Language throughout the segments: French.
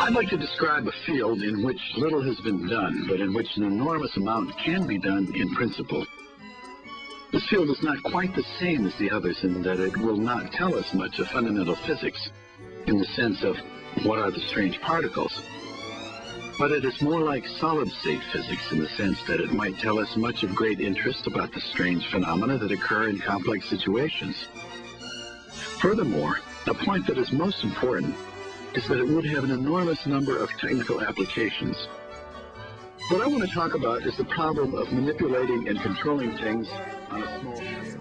I'd like to describe a field in which little has been done, but in which an enormous amount can be done in principle. This field is not quite the same as the others in that it will not tell us much of fundamental physics in the sense of what are the strange particles, but it is more like solid-state physics in the sense that it might tell us much of great interest about the strange phenomena that occur in complex situations. Furthermore, a point that is most important is that it would have an enormous number of technical applications. What I want to talk about is the problem of manipulating and controlling things on a small scale.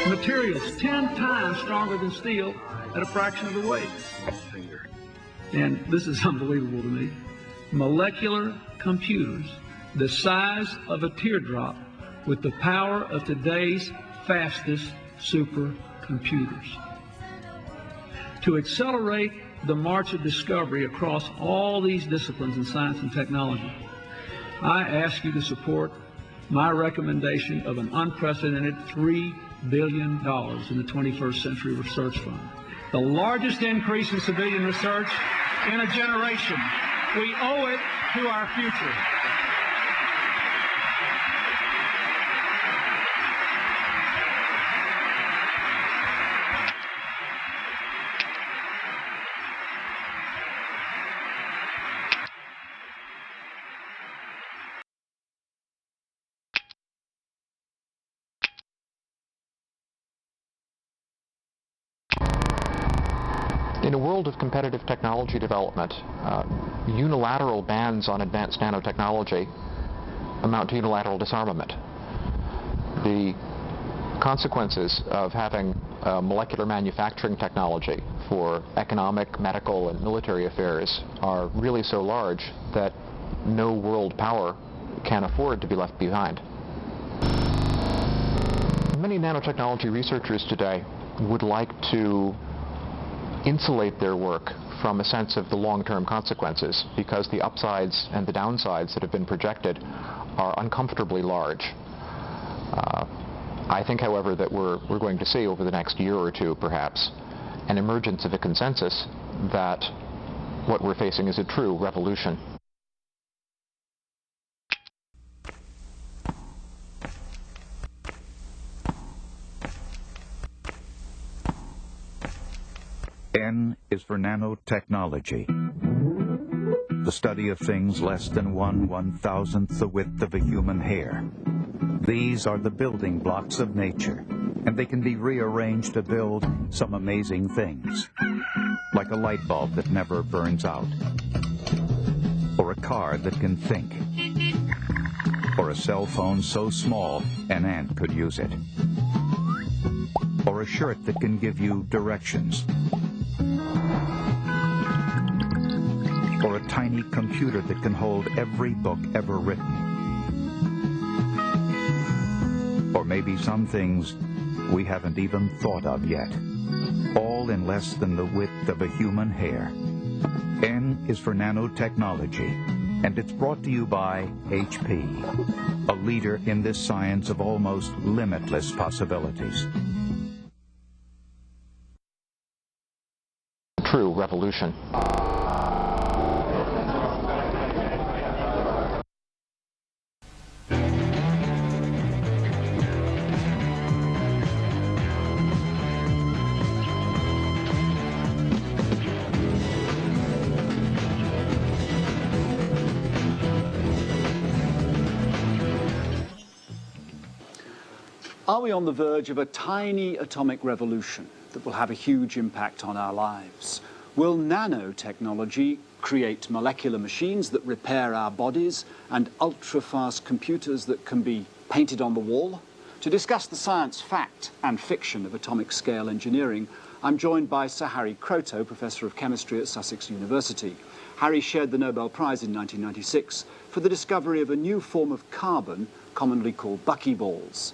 Materials 10 times stronger than steel at a fraction of the weight. And this is unbelievable to me. Molecular computers the size of a teardrop with the power of today's fastest supercomputers. To accelerate the march of discovery across all these disciplines in science and technology, I ask you to support my recommendation of an unprecedented $3 billion in the 21st Century Research Fund, the largest increase in civilian research in a generation. We owe it to our future. In a world of competitive technology development, unilateral bans on advanced nanotechnology amount to unilateral disarmament. The consequences of having molecular manufacturing technology for economic, medical, and military affairs are really so large that no world power can afford to be left behind. Many nanotechnology researchers today would like to insulate their work from a sense of the long-term consequences because the upsides and the downsides that have been projected are uncomfortably large. I think, however, that we're going to see over the next year or two, perhaps, an emergence of a consensus that what we're facing is a true revolution. N is for nanotechnology, the study of things less than 1/1000th the width of a human hair. These are the building blocks of nature, and they can be rearranged to build some amazing things, like a light bulb that never burns out, or a car that can think, or a cell phone so small an ant could use it, or a shirt that can give you directions, or a tiny computer that can hold every book ever written. Or maybe some things we haven't even thought of yet, all in less than the width of a human hair. N is for nanotechnology, and it's brought to you by HP, a leader in this science of almost limitless possibilities. True revolution. Are we on the verge of a tiny atomic revolution that will have a huge impact on our lives? Will nanotechnology create molecular machines that repair our bodies and ultra-fast computers that can be painted on the wall? To discuss the science, fact and fiction of atomic scale engineering, I'm joined by Sir Harry Kroto, Professor of Chemistry at Sussex University. Harry shared the Nobel Prize in 1996 for the discovery of a new form of carbon commonly called buckyballs.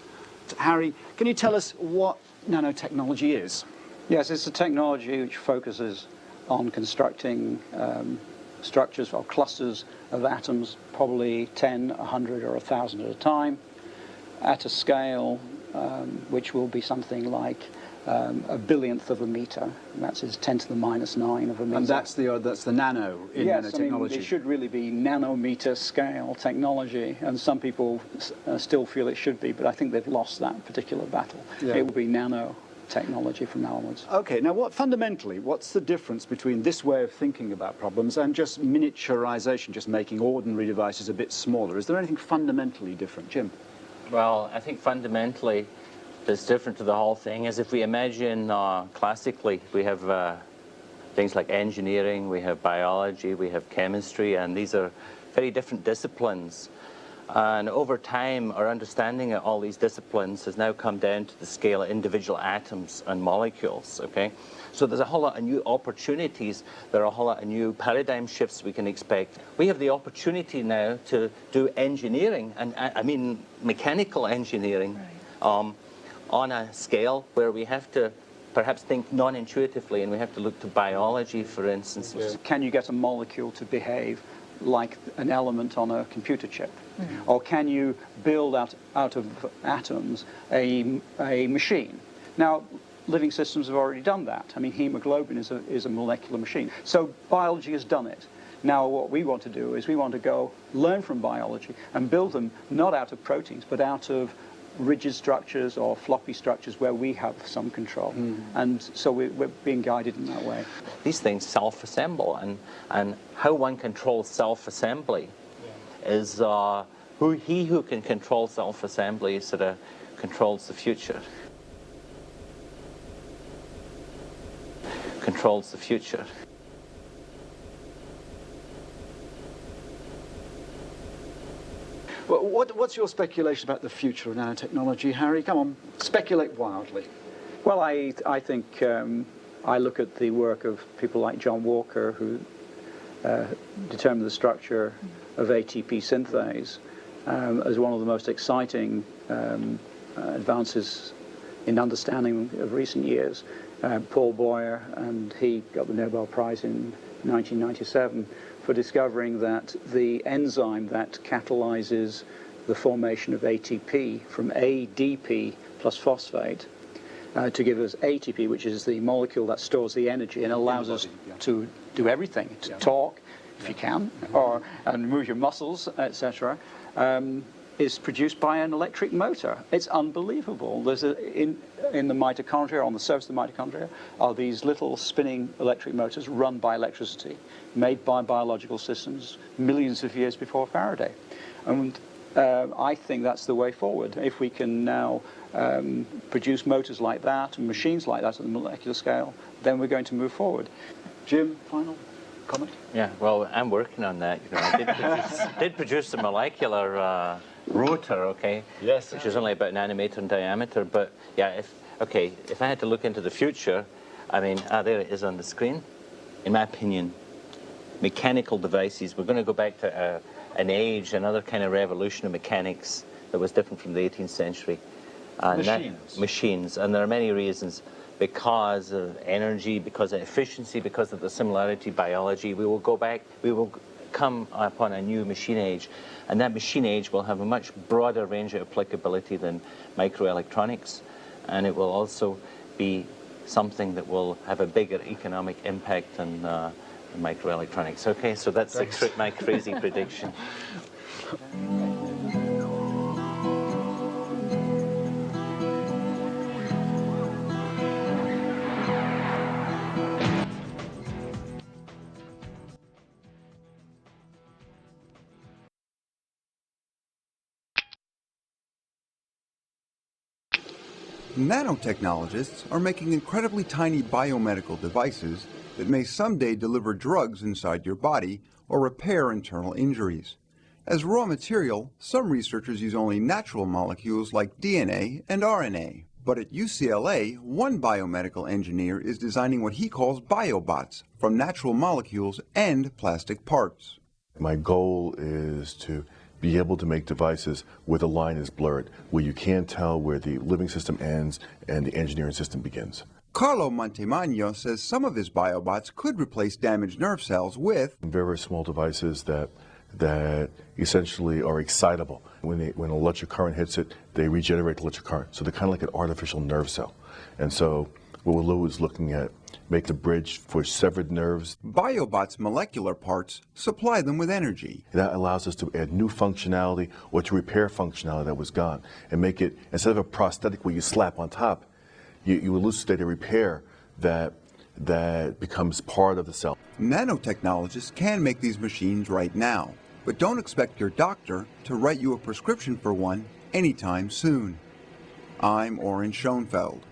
Harry, can you tell us what nanotechnology is? Yes, it's a technology which focuses on constructing structures or clusters of atoms, probably 10, 100 or 1,000 at a time, at a scale which will be something like a billionth of a meter. And that's 10 to the minus 9 of a meter. And that's the nano in yes, nanotechnology. I mean, it should really be nanometer scale technology, and some people still feel it should be, but I think they've lost that particular battle. Yeah. It will be nanotechnology from now onwards. Okay, now what's the difference between this way of thinking about problems and just miniaturization, just making ordinary devices a bit smaller? Is there anything fundamentally different, Jim? Well, I think fundamentally that's different to the whole thing is if we imagine classically we have things like engineering, we have biology, we have chemistry, and these are very different disciplines. And over time, our understanding of all these disciplines has now come down to the scale of individual atoms and molecules, okay? So there's a whole lot of new opportunities. There are a whole lot of new paradigm shifts we can expect. We have the opportunity now to do engineering, and I mean mechanical engineering, right, on a scale where we have to perhaps think non-intuitively, and we have to look to biology, for instance. Yeah. Can you get a molecule to behave like an element on a computer chip? Mm-hmm. Or can you build out of atoms a machine? Now, living systems have already done that. I mean, hemoglobin is a molecular machine. So biology has done it. Now, what we want to do is we want to go learn from biology and build them not out of proteins, but out of rigid structures or floppy structures where we have some control. And so we're being guided in that way. These things self-assemble, and how one controls self-assembly is he who can control self-assembly sort of controls the future. Controls the future. Well, what's your speculation about the future of nanotechnology, Harry? Come on, speculate wildly. Well, I think I look at the work of people like John Walker, who determined the structure of ATP synthase as one of the most exciting advances in understanding of recent years. Paul Boyer, and he got the Nobel Prize in 1997 for discovering that the enzyme that catalyzes the formation of ATP from ADP plus phosphate to give us ATP, which is the molecule that stores the energy and allows us to do everything, to talk, if you can, and move your muscles, etc., is produced by an electric motor. It's unbelievable. There's in the mitochondria, on the surface of the mitochondria, are these little spinning electric motors run by electricity, made by biological systems millions of years before Faraday. And I think that's the way forward. If we can now produce motors like that and machines like that at the molecular scale, then we're going to move forward. Jim, final comment? Yeah, well, I'm working on that. You know, I did produce a molecular rotor, okay? Yes. Which is only about a nanometer in diameter. But yeah, if I had to look into the future, I mean, there it is on the screen. In my opinion, mechanical devices. We're going to go back to an age, another kind of revolution of mechanics that was different from the 18th century. Machines, and there are many reasons. Because of energy, because of efficiency, because of the similarity biology, we will come upon a new machine age. And that machine age will have a much broader range of applicability than microelectronics. And it will also be something that will have a bigger economic impact than microelectronics. Okay, so that's my crazy prediction. Nanotechnologists are making incredibly tiny biomedical devices that may someday deliver drugs inside your body or repair internal injuries. As raw material, some researchers use only natural molecules like DNA and RNA. But at UCLA, one biomedical engineer is designing what he calls biobots from natural molecules and plastic parts. My goal is to be able to make devices where the line is blurred, where you can't tell where the living system ends and the engineering system begins. Carlo Montemagno says some of his biobots could replace damaged nerve cells with very, very small devices that that essentially are excitable. When an electric current hits it, they regenerate the electric current. So they're kind of like an artificial nerve cell. And so what Lou is looking at, make the bridge for severed nerves. BioBot's molecular parts supply them with energy. That allows us to add new functionality or to repair functionality that was gone and make it, instead of a prosthetic where you slap on top, you elucidate a repair that becomes part of the cell. Nanotechnologists can make these machines right now, but don't expect your doctor to write you a prescription for one anytime soon. I'm Oren Schoenfeld.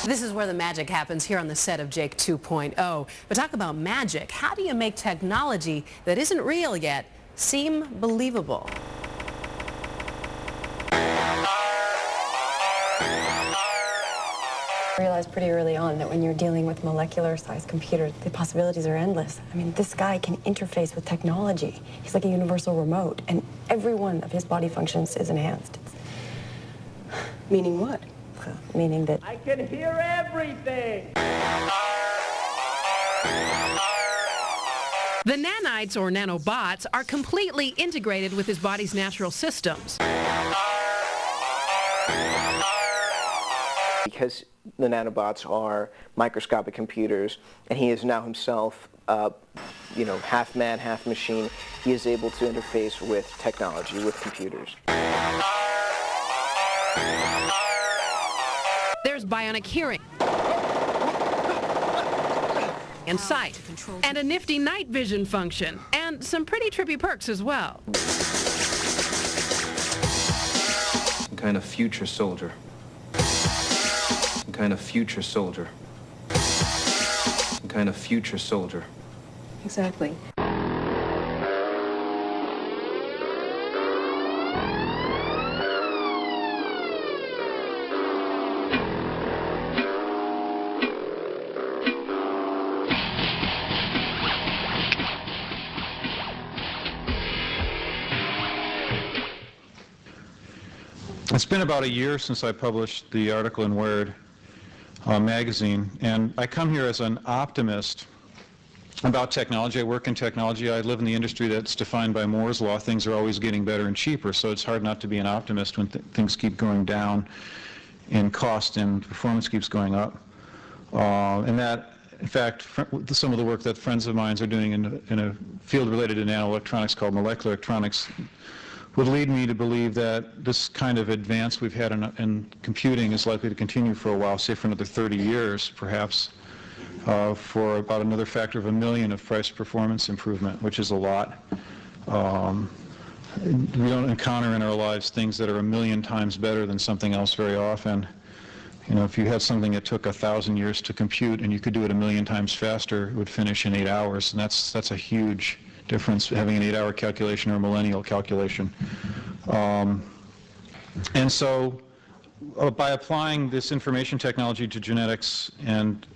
This is where the magic happens here on the set of Jake 2.0. But talk about magic. How do you make technology that isn't real yet seem believable? I realized pretty early on that when you're dealing with molecular-sized computers, the possibilities are endless. I mean, this guy can interface with technology. He's like a universal remote, and every one of his body functions is enhanced. Meaning what? Meaning that I can hear everything. The nanites, or nanobots, are completely integrated with his body's natural systems. Because the nanobots are microscopic computers, and he is now himself, half man, half machine, he is able to interface with technology, with computers. There's bionic hearing and sight, and a nifty night vision function, and some pretty trippy perks as well. Some kind of future soldier. Some kind of future soldier. Some kind of future soldier. exactly. It's been about a year since I published the article in Wired magazine, and I come here as an optimist about technology. I work in technology. I live in the industry that's defined by Moore's law. Things are always getting better and cheaper, so it's hard not to be an optimist when things keep going down in cost and performance keeps going up. And that, in fact, some of the work that friends of mine are doing in a field related to nanoelectronics called molecular electronics would lead me to believe that this kind of advance we've had in computing is likely to continue for a while, say for another 30 years, perhaps, for about another factor of 1 million of price performance improvement, which is a lot. We don't encounter in our lives things that are 1 million times better than something else very often. You know, if you had something that took 1,000 years to compute and you could do it 1 million times faster, it would finish in 8 hours, and that's a huge difference, having an 8-hour calculation or a millennial calculation. And so by applying this information technology to genetics, and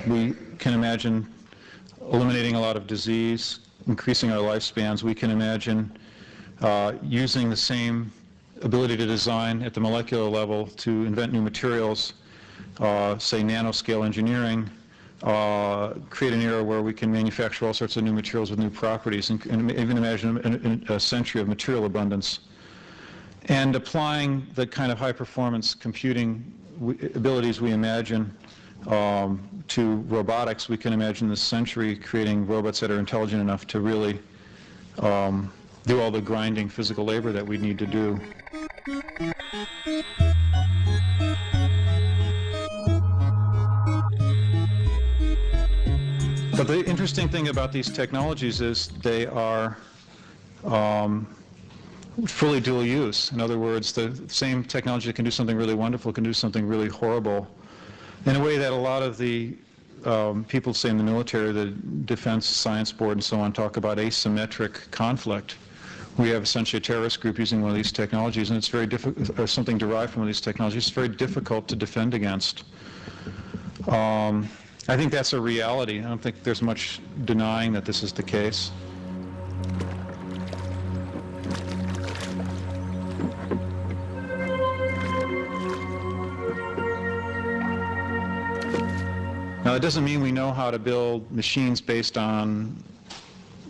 we can imagine eliminating a lot of disease, increasing our lifespans. We can imagine using the same ability to design at the molecular level to invent new materials, say nanoscale engineering, create an era where we can manufacture all sorts of new materials with new properties, and even imagine a century of material abundance. And applying the kind of high-performance computing abilities we imagine to robotics, we can imagine this century creating robots that are intelligent enough to really do all the grinding physical labor that we need to do. But the interesting thing about these technologies is they are fully dual use. In other words, the same technology that can do something really wonderful can do something really horrible in a way that a lot of the people, say in the military, the Defense Science Board and so on, talk about asymmetric conflict. We have essentially a terrorist group using one of these technologies, and it's very difficult, or something derived from one of these technologies, it's very difficult to defend against. I think that's a reality. I don't think there's much denying that this is the case. Now, it doesn't mean we know how to build machines based on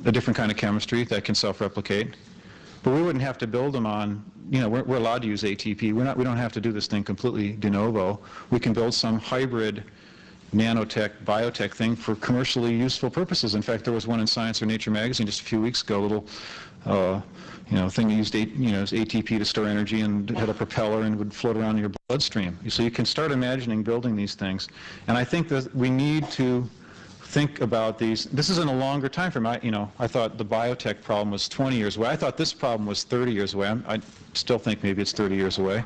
a different kind of chemistry that can self-replicate, but we wouldn't have to build them on, we're allowed to use ATP. We don't have to do this thing completely de novo. We can build some hybrid nanotech, biotech thing for commercially useful purposes. In fact, there was one in Science or Nature magazine just a few weeks ago, a little thing that used ATP to store energy and had a propeller and would float around in your bloodstream. So you can start imagining building these things. And I think that we need to think about these. This is in a longer time frame. I thought the biotech problem was 20 years away. I thought this problem was 30 years away. I still think maybe it's 30 years away.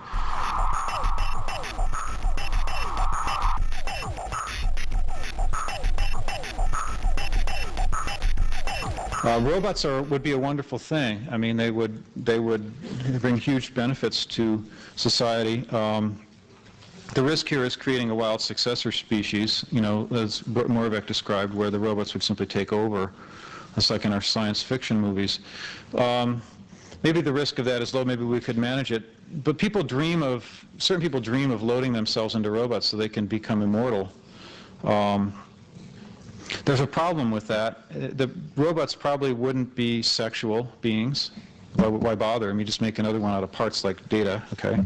Robots would be a wonderful thing. I mean, they would bring huge benefits to society. The risk here is creating a wild successor species, as Moravec described, where the robots would simply take over. It's like in our science fiction movies. Maybe the risk of that is low. Maybe we could manage it. But certain people dream of loading themselves into robots so they can become immortal. There's a problem with that. The robots probably wouldn't be sexual beings. Why bother? I mean, just make another one out of parts like Data, okay?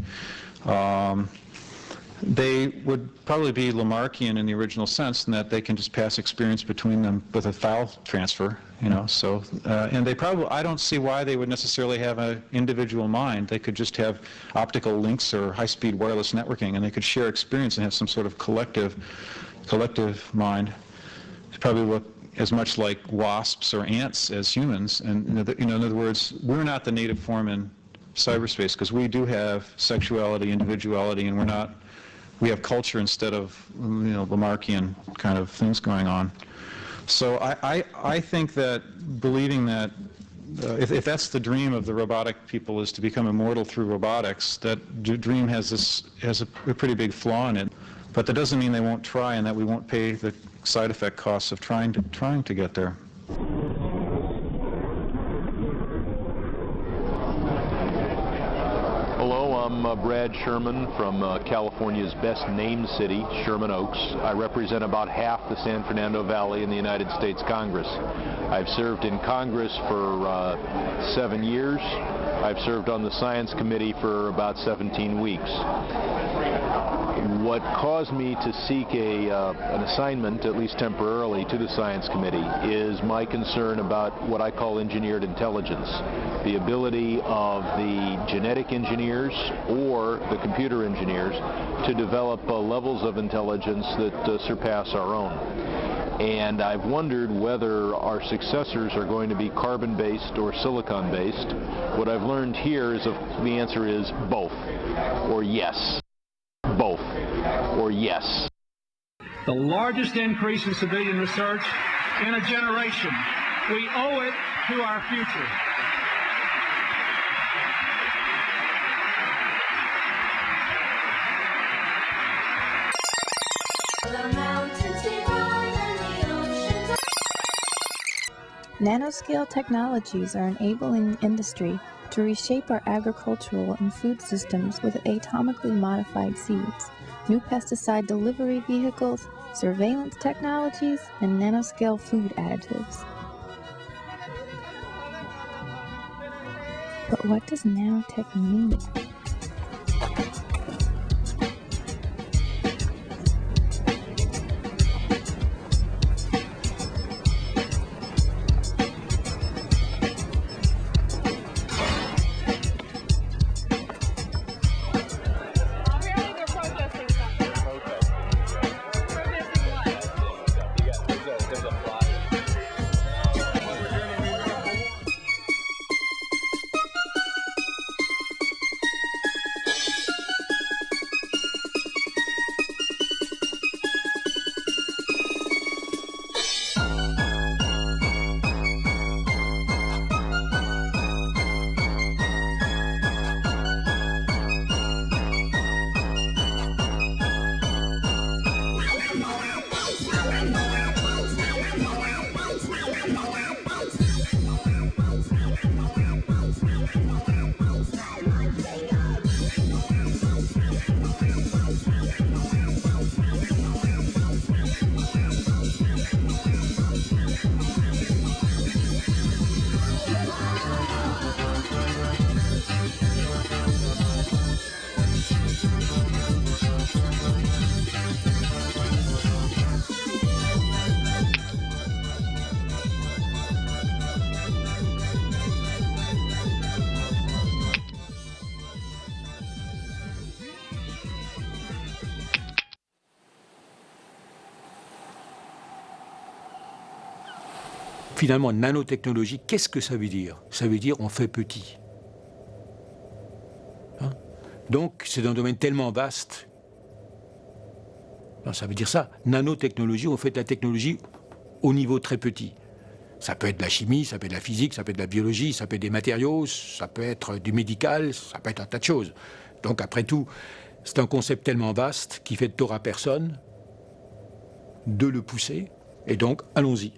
They would probably be Lamarckian in the original sense in that they can just pass experience between them with a file transfer, so, and they probably, I don't see why they would necessarily have an individual mind. They could just have optical links or high-speed wireless networking, and they could share experience and have some sort of collective mind. They probably look as much like wasps or ants as humans, and in other words, we're not the native form in cyberspace because we do have sexuality, individuality, and we have culture instead of Lamarckian kind of things going on. So I think that believing that if that's the dream of the robotic people is to become immortal through robotics, that dream has a pretty big flaw in it. But that doesn't mean they won't try and that we won't pay the side effect costs of trying to get there. Hello, I'm Brad Sherman from California's best named city, Sherman Oaks. I represent about half the San Fernando Valley in the United States Congress. I've served in Congress for 7 years. I've served on the Science Committee for about 17 weeks. What caused me to seek an assignment, at least temporarily, to the Science Committee is my concern about what I call engineered intelligence, the ability of the genetic engineers or the computer engineers to develop levels of intelligence that surpass our own. And I've wondered whether our successors are going to be carbon-based or silicon-based. What I've learned here is the answer is both, or yes. Both, or yes. The largest increase in civilian research in a generation. We owe it to our future. Nanoscale technologies are enabling industry to reshape our agricultural and food systems with atomically modified seeds, new pesticide delivery vehicles, surveillance technologies, and nanoscale food additives. But what does nanotech mean? Finalement, nanotechnologie, qu'est-ce que ça veut dire? Ça veut dire on fait petit. Hein? Donc, c'est un domaine tellement vaste. Non, ça veut dire ça. Nanotechnologie, on fait de la technologie au niveau très petit. Ça peut être de la chimie, ça peut être de la physique, ça peut être de la biologie, ça peut être des matériaux, ça peut être du médical, ça peut être un tas de choses. Donc, après tout, c'est un concept tellement vaste qui fait de tort à personne de le pousser. Et donc, allons-y.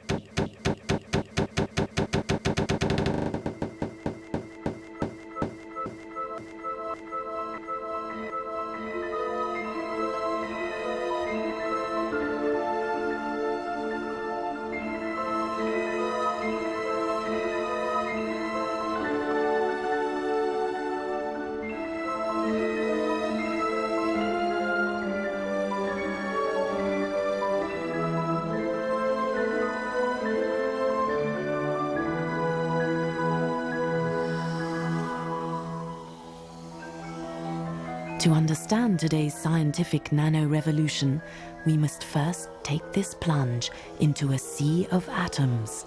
To understand today's scientific nano-revolution, we must first take this plunge into a sea of atoms.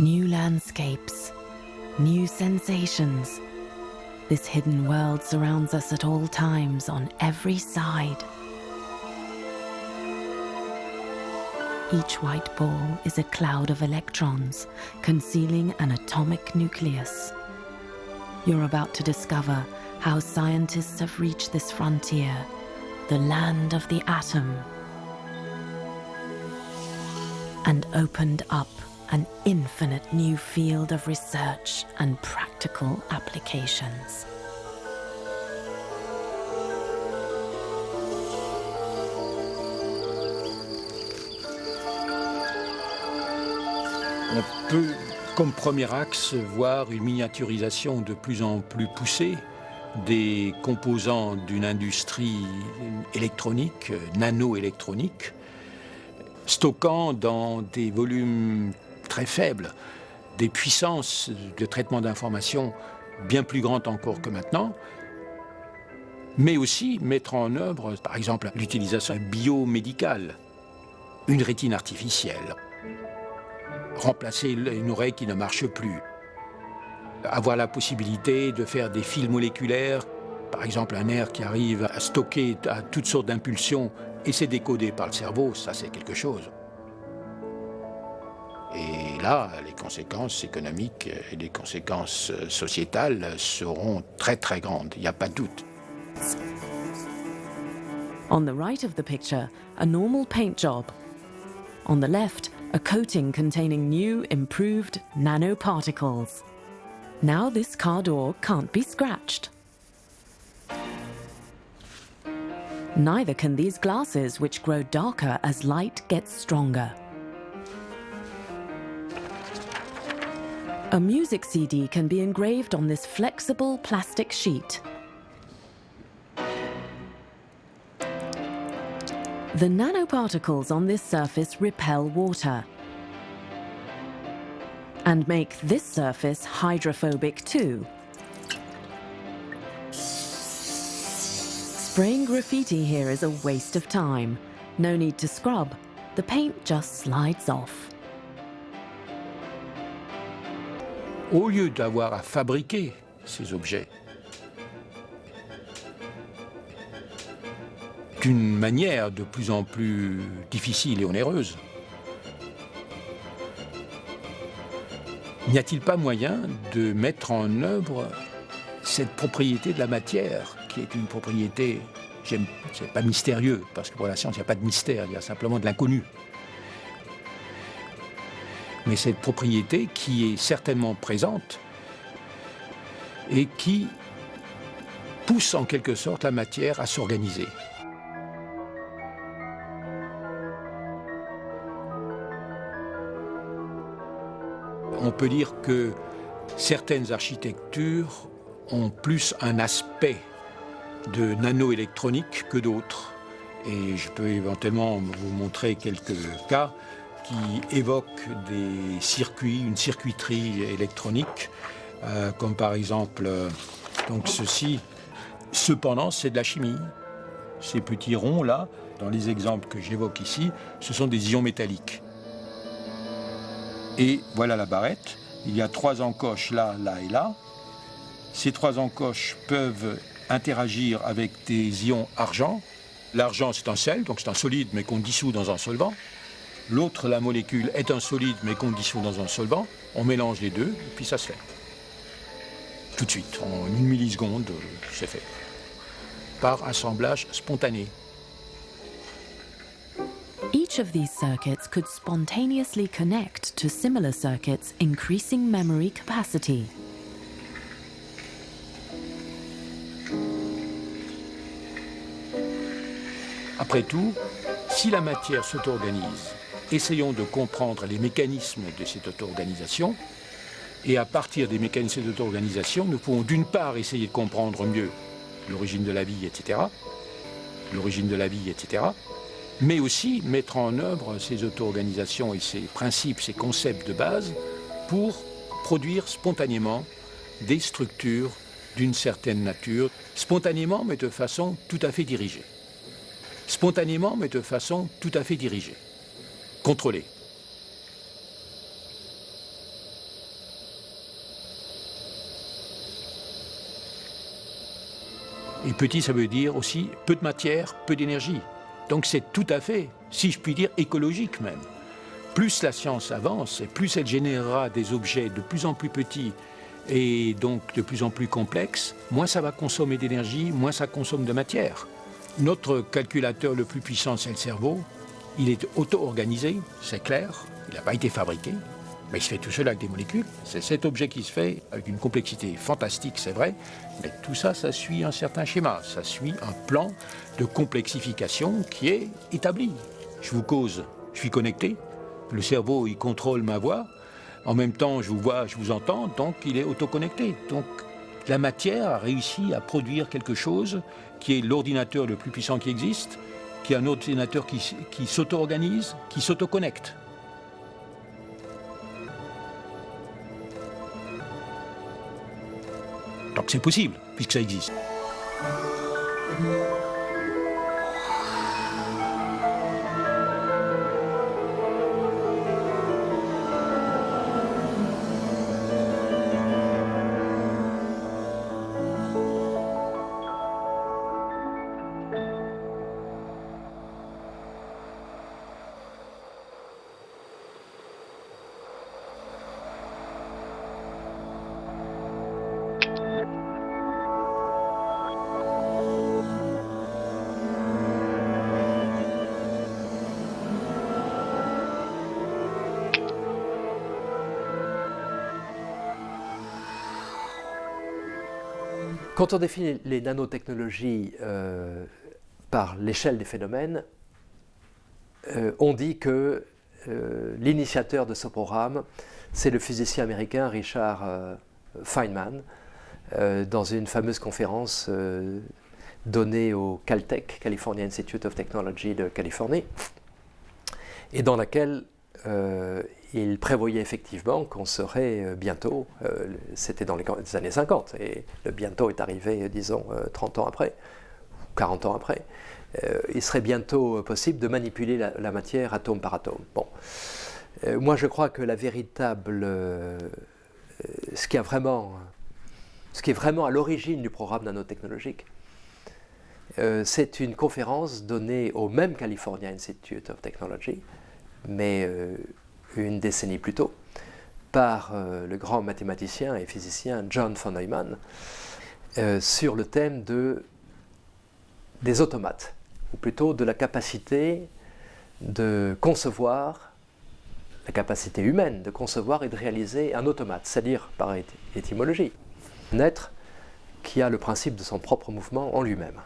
New landscapes, new sensations. This hidden world surrounds us at all times on every side. Each white ball is a cloud of electrons, concealing an atomic nucleus. You're about to discover how scientists have reached this frontier, the land of the atom, and opened up an infinite new field of research and practical applications. On peut, comme premier axe, voir une miniaturisation de plus en plus poussée des composants d'une industrie électronique, nano-électronique, stockant dans des volumes très faibles des puissances de traitement d'information bien plus grandes encore que maintenant, mais aussi mettre en œuvre, par exemple, l'utilisation biomédicale, une rétine artificielle, remplacer une oreille qui ne marche plus, avoir la possibilité de faire des fils moléculaires, par exemple un nerf qui arrive à stocker à toutes sortes d'impulsions et c'est décodé par le cerveau, ça c'est quelque chose. Et là, les conséquences économiques et les conséquences sociétales seront très très grandes, il n'y a pas de doute. On the right of the picture, a normal paint job. On the left, a coating containing new, improved nanoparticles. Now this car door can't be scratched. Neither can these glasses, which grow darker as light gets stronger. A music CD can be engraved on this flexible plastic sheet. The nanoparticles on this surface repel water and make this surface hydrophobic too. Spraying graffiti here is a waste of time. No need to scrub. The paint just slides off. Au lieu d'avoir à fabriquer ces objets d'une manière de plus en plus difficile et onéreuse, n'y a-t-il pas moyen de mettre en œuvre cette propriété de la matière, qui est une propriété, c'est pas mystérieux, parce que pour la science, il n'y a pas de mystère, il y a simplement de l'inconnu. Mais cette propriété qui est certainement présente et qui pousse en quelque sorte la matière à s'organiser. On peut dire que certaines architectures ont plus un aspect de nanoélectronique que d'autres. Et je peux éventuellement vous montrer quelques cas qui évoquent des circuits, une circuiterie électronique, comme par exemple donc ceci. Cependant, c'est de la chimie. Ces petits ronds-là, dans les exemples que j'évoque ici, ce sont des ions métalliques. Et voilà la barrette. Il y a 3 encoches là, là et là. Ces 3 encoches peuvent interagir avec des ions argent. L'argent, c'est un sel, donc c'est un solide, mais qu'on dissout dans un solvant. L'autre, la molécule, est un solide, mais qu'on dissout dans un solvant. On mélange les deux, et puis ça se fait. Tout de suite, en 1 milliseconde, c'est fait. Par assemblage spontané. Each of these circuits could spontaneously connect to similar circuits, increasing memory capacity. Après tout, si la matière s'auto-organise, essayons de comprendre les mécanismes de cette auto-organisation. Et à partir des mécanismes d'auto-organisation, nous pouvons d'une part essayer de comprendre mieux l'origine de la vie, etc., mais aussi mettre en œuvre ces auto-organisations et ces principes, ces concepts de base pour produire spontanément des structures d'une certaine nature, spontanément mais de façon tout à fait dirigée. Spontanément mais de façon tout à fait dirigée, contrôlée. Et petit, ça veut dire aussi peu de matière, peu d'énergie. Donc c'est tout à fait, si je puis dire, écologique même. Plus la science avance, et plus elle générera des objets de plus en plus petits et donc de plus en plus complexes, moins ça va consommer d'énergie, moins ça consomme de matière. Notre calculateur le plus puissant, c'est le cerveau. Il est auto-organisé, c'est clair, il n'a pas été fabriqué. Mais il se fait tout seul avec des molécules. C'est cet objet qui se fait avec une complexité fantastique, c'est vrai. Mais tout ça, ça suit un certain schéma. Ça suit un plan de complexification qui est établi. Je vous cause, je suis connecté. Le cerveau, il contrôle ma voix. En même temps, je vous vois, je vous entends. Donc, il est autoconnecté. Donc, la matière a réussi à produire quelque chose qui est l'ordinateur le plus puissant qui existe, qui est un ordinateur qui s'auto-organise, qui s'auto-connecte. Donc c'est possible, puisque ça existe. Quand on définit les nanotechnologies par l'échelle des phénomènes, on dit que l'initiateur de ce programme, c'est le physicien américain Richard Feynman, dans une fameuse conférence donnée au Caltech, California Institute of Technology de Californie, et dans laquelle il prévoyait effectivement qu'on serait bientôt, c'était dans les années 50, et le bientôt est arrivé, disons, 30 ans après, 40 ans après, il serait bientôt possible de manipuler la matière atome par atome. Bon. Moi je crois que la véritable, ce qui est vraiment à l'origine du programme nanotechnologique, c'est une conférence donnée au même California Institute of Technology, mais une décennie plus tôt, par le grand mathématicien et physicien John von Neumann, sur le thème des automates, ou plutôt de la capacité de concevoir, la capacité humaine de concevoir et de réaliser un automate, c'est-à-dire par étymologie, un être qui a le principe de son propre mouvement en lui-même,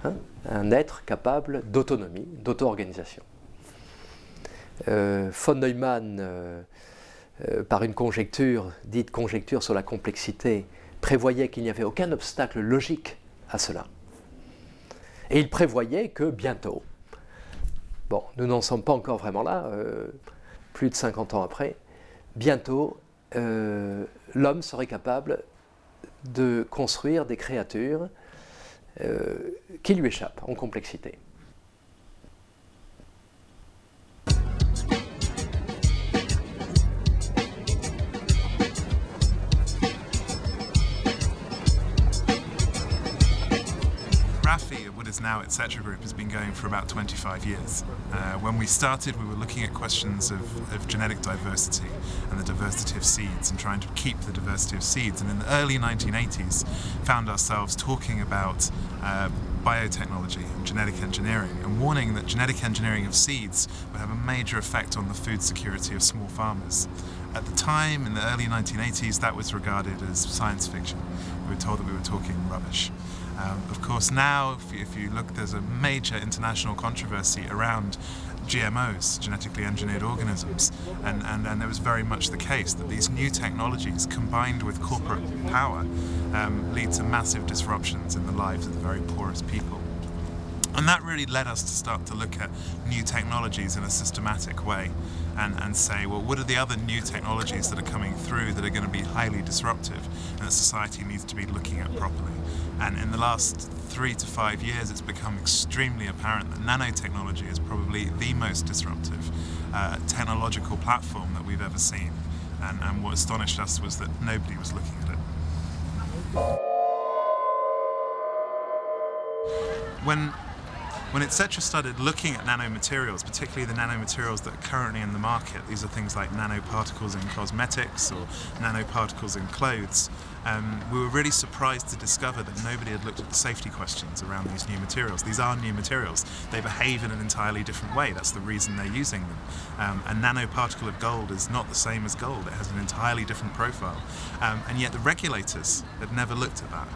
hein, un être capable d'autonomie, d'auto-organisation. Von Neumann, par une conjecture, dite conjecture sur la complexité, prévoyait qu'il n'y avait aucun obstacle logique à cela. Et il prévoyait que bientôt, bon, nous n'en sommes pas encore vraiment là, plus de 50 ans après, bientôt, l'homme serait capable de construire des créatures qui lui échappent en complexité. RAFI at what is now Etcetera Group has been going for about 25 years. When we started, we were looking at questions of genetic diversity and the diversity of seeds and trying to keep the diversity of seeds. And in the early 1980s, found ourselves talking about biotechnology and genetic engineering and warning that genetic engineering of seeds would have a major effect on the food security of small farmers. At the time, in the early 1980s, that was regarded as science fiction. We were told that we were talking rubbish. Of course, now, if you look, there's a major international controversy around GMOs, genetically engineered organisms, and it was very much the case that these new technologies, combined with corporate power, lead to massive disruptions in the lives of the very poorest people. And that really led us to start to look at new technologies in a systematic way and say, well, what are the other new technologies that are coming through that are going to be highly disruptive and that society needs to be looking at properly? And in the last 3 to 5 years, it's become extremely apparent that nanotechnology is probably the most disruptive technological platform that we've ever seen. And what astonished us was that nobody was looking at it. When Etcetera started looking at nanomaterials, particularly the nanomaterials that are currently in the market, these are things like nanoparticles in cosmetics or nanoparticles in clothes, we were really surprised to discover that nobody had looked at the safety questions around these new materials. These are new materials. They behave in an entirely different way. That's the reason they're using them. A nanoparticle of gold is not the same as gold. It has an entirely different profile. And yet the regulators had never looked at that.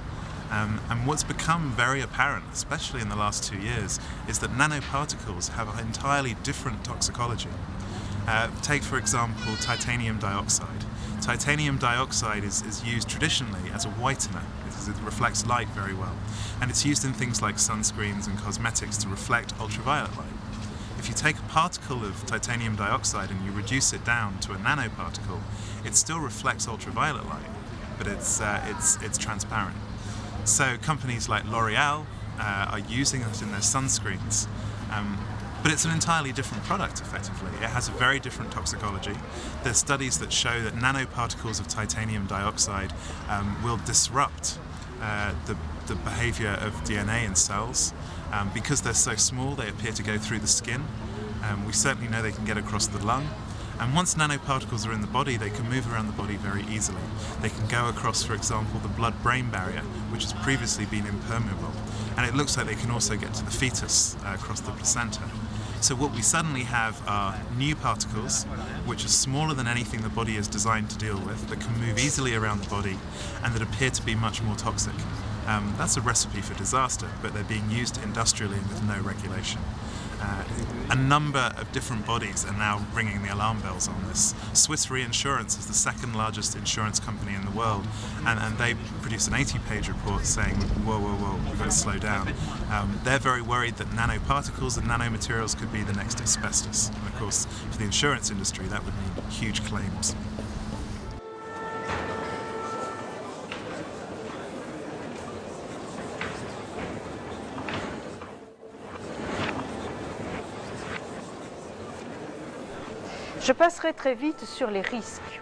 And what's become very apparent, especially in the last 2 years, is that nanoparticles have an entirely different toxicology. Take, for example, titanium dioxide. Titanium dioxide is used traditionally as a whitener because it reflects light very well. And it's used in things like sunscreens and cosmetics to reflect ultraviolet light. If you take a particle of titanium dioxide and you reduce it down to a nanoparticle, it still reflects ultraviolet light, but it's transparent. So companies like L'Oreal are using it in their sunscreens, but it's an entirely different product effectively. It has a very different toxicology. There's studies that show that nanoparticles of titanium dioxide will disrupt the behavior of DNA in cells. Because they're so small, they appear to go through the skin. We certainly know they can get across the lung. And once nanoparticles are in the body, they can move around the body very easily. They can go across, for example, the blood-brain barrier, which has previously been impermeable. And it looks like they can also get to the fetus across the placenta. So what we suddenly have are new particles, which are smaller than anything the body is designed to deal with, that can move easily around the body, and that appear to be much more toxic. That's a recipe for disaster, but they're being used industrially with no regulation. A number of different bodies are now ringing the alarm bells on this. Swiss Reinsurance is the second largest insurance company in the world, and they produced an 80-page report saying, whoa, we've got to slow down. They're very worried that nanoparticles and nanomaterials could be the next asbestos. And of course, for the insurance industry, that would mean huge claims. Je passerai très vite sur les risques.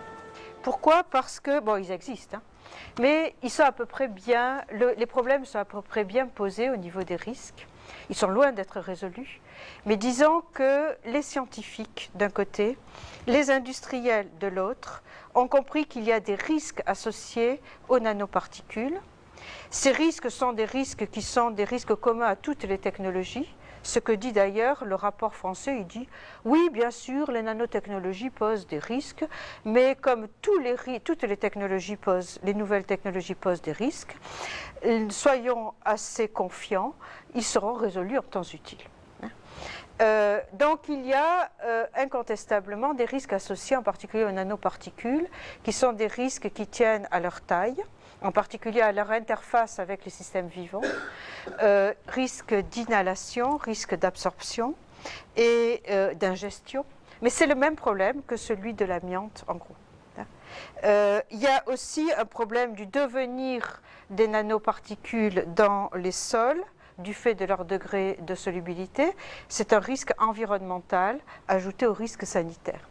Pourquoi? Parce que, bon, ils existent, hein, mais ils sont à peu près bien, les problèmes sont à peu près bien posés au niveau des risques. Ils sont loin d'être résolus, mais disons que les scientifiques d'un côté, les industriels de l'autre, ont compris qu'il y a des risques associés aux nanoparticules. Ces risques sont des risques qui sont des risques communs à toutes les technologies. Ce que dit d'ailleurs le rapport français, il dit « Oui, bien sûr, les nanotechnologies posent des risques, mais comme toutes les technologies les nouvelles technologies posent des risques, soyons assez confiants, ils seront résolus en temps utile. » Donc il y a incontestablement des risques associés en particulier aux nanoparticules, qui sont des risques qui tiennent à leur taille, en particulier à leur interface avec les systèmes vivants, risque d'inhalation, risque d'absorption et d'ingestion. Mais c'est le même problème que celui de l'amiante, en gros. Il y a aussi un problème du devenir des nanoparticules dans les sols, du fait de leur degré de solubilité. C'est un risque environnemental ajouté au risque sanitaire.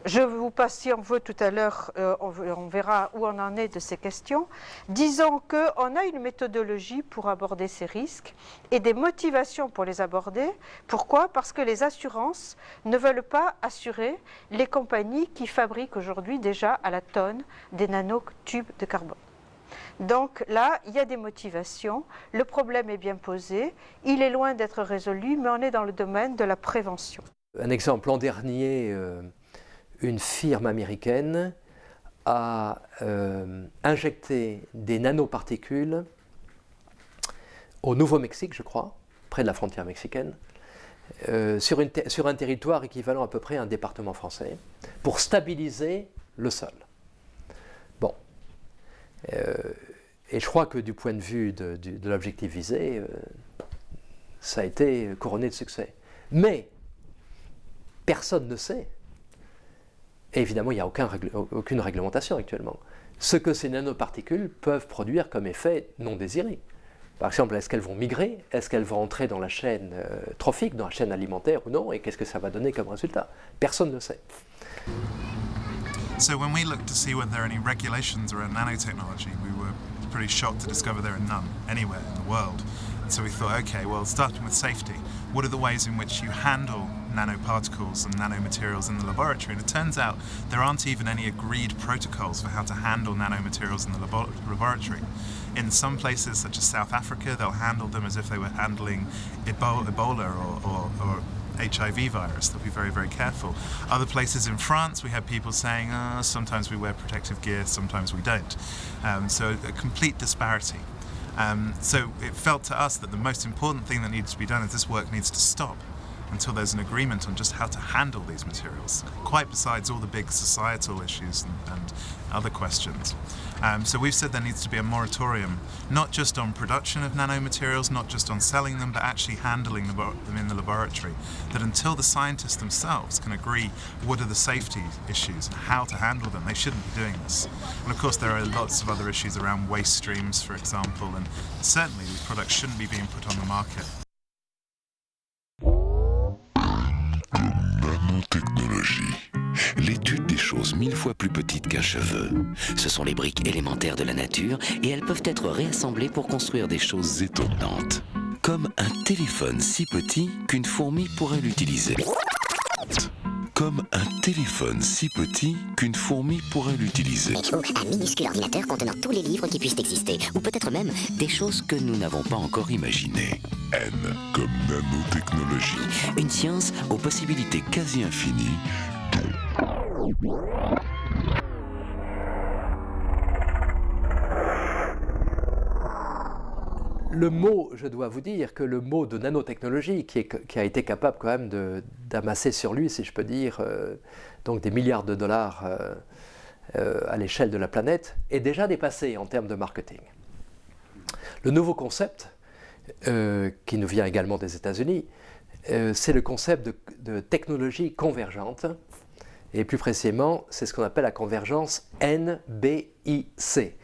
Je vous passe, si on veut, tout à l'heure, on verra où on en est de ces questions. Disons qu'on a une méthodologie pour aborder ces risques et des motivations pour les aborder. Pourquoi? Parce que les assurances ne veulent pas assurer les compagnies qui fabriquent aujourd'hui déjà à la tonne des nanotubes de carbone. Donc là, il y a des motivations, le problème est bien posé, il est loin d'être résolu, mais on est dans le domaine de la prévention. Un exemple, l'an dernier, une firme américaine a injecté des nanoparticules au Nouveau-Mexique, je crois, près de la frontière mexicaine, sur un territoire équivalent à peu près à un département français, pour stabiliser le sol. Bon. Et je crois que du point de vue de l'objectif visé, ça a été couronné de succès. Mais personne ne sait, et évidemment il n'y a aucune réglementation actuellement, ce que ces nanoparticules peuvent produire comme effet non désiré. Par exemple, est-ce qu'elles vont migrer? Est-ce qu'elles vont entrer dans la chaîne trophique, dans la chaîne alimentaire ou non? Et qu'est-ce que ça va donner comme résultat? Personne ne sait. So when we looked to see whether there are any regulations around nanotechnology, we were pretty shocked to discover there are none anywhere in the world. And so we thought, okay, well, starting with safety, what are the ways in which you handle nanoparticles and nanomaterials in the laboratory? And it turns out there aren't even any agreed protocols for how to handle nanomaterials in the laboratory. In some places, such as South Africa, they'll handle them as if they were handling Ebola or HIV virus. They'll be very, very careful. Other places in France, we have people saying, sometimes we wear protective gear, sometimes we don't. So a complete disparity. So it felt to us that the most important thing that needs to be done is this work needs to stop until there's an agreement on just how to handle these materials, quite besides all the big societal issues and other questions. So we've said there needs to be a moratorium, not just on production of nanomaterials, not just on selling them, but actually handling them in the laboratory. That until the scientists themselves can agree what are the safety issues and how to handle them, they shouldn't be doing this. And of course there are lots of other issues around waste streams, for example, and certainly these products shouldn't be being put on the market. Nanotechnologie. L'étude des choses 1000 fois plus petites qu'un cheveu. Ce sont les briques élémentaires de la nature et elles peuvent être réassemblées pour construire des choses étonnantes. Comme un téléphone si petit qu'une fourmi pourrait l'utiliser. Comme un téléphone si petit qu'une fourmi pourrait l'utiliser. Un minuscule ordinateur contenant tous les livres qui puissent exister. Ou peut-être même des choses que nous n'avons pas encore imaginées. N comme nanotechnologie. Une science aux possibilités quasi infinies. Le mot, je dois vous dire que le mot de nanotechnologie, qui a été capable quand même d'amasser sur lui, si je peux dire, donc des milliards de dollars à l'échelle de la planète, est déjà dépassé en termes de marketing. Le nouveau concept, qui nous vient également des États-Unis, c'est le concept de technologie convergente, et plus précisément, c'est ce qu'on appelle la convergence NBIC.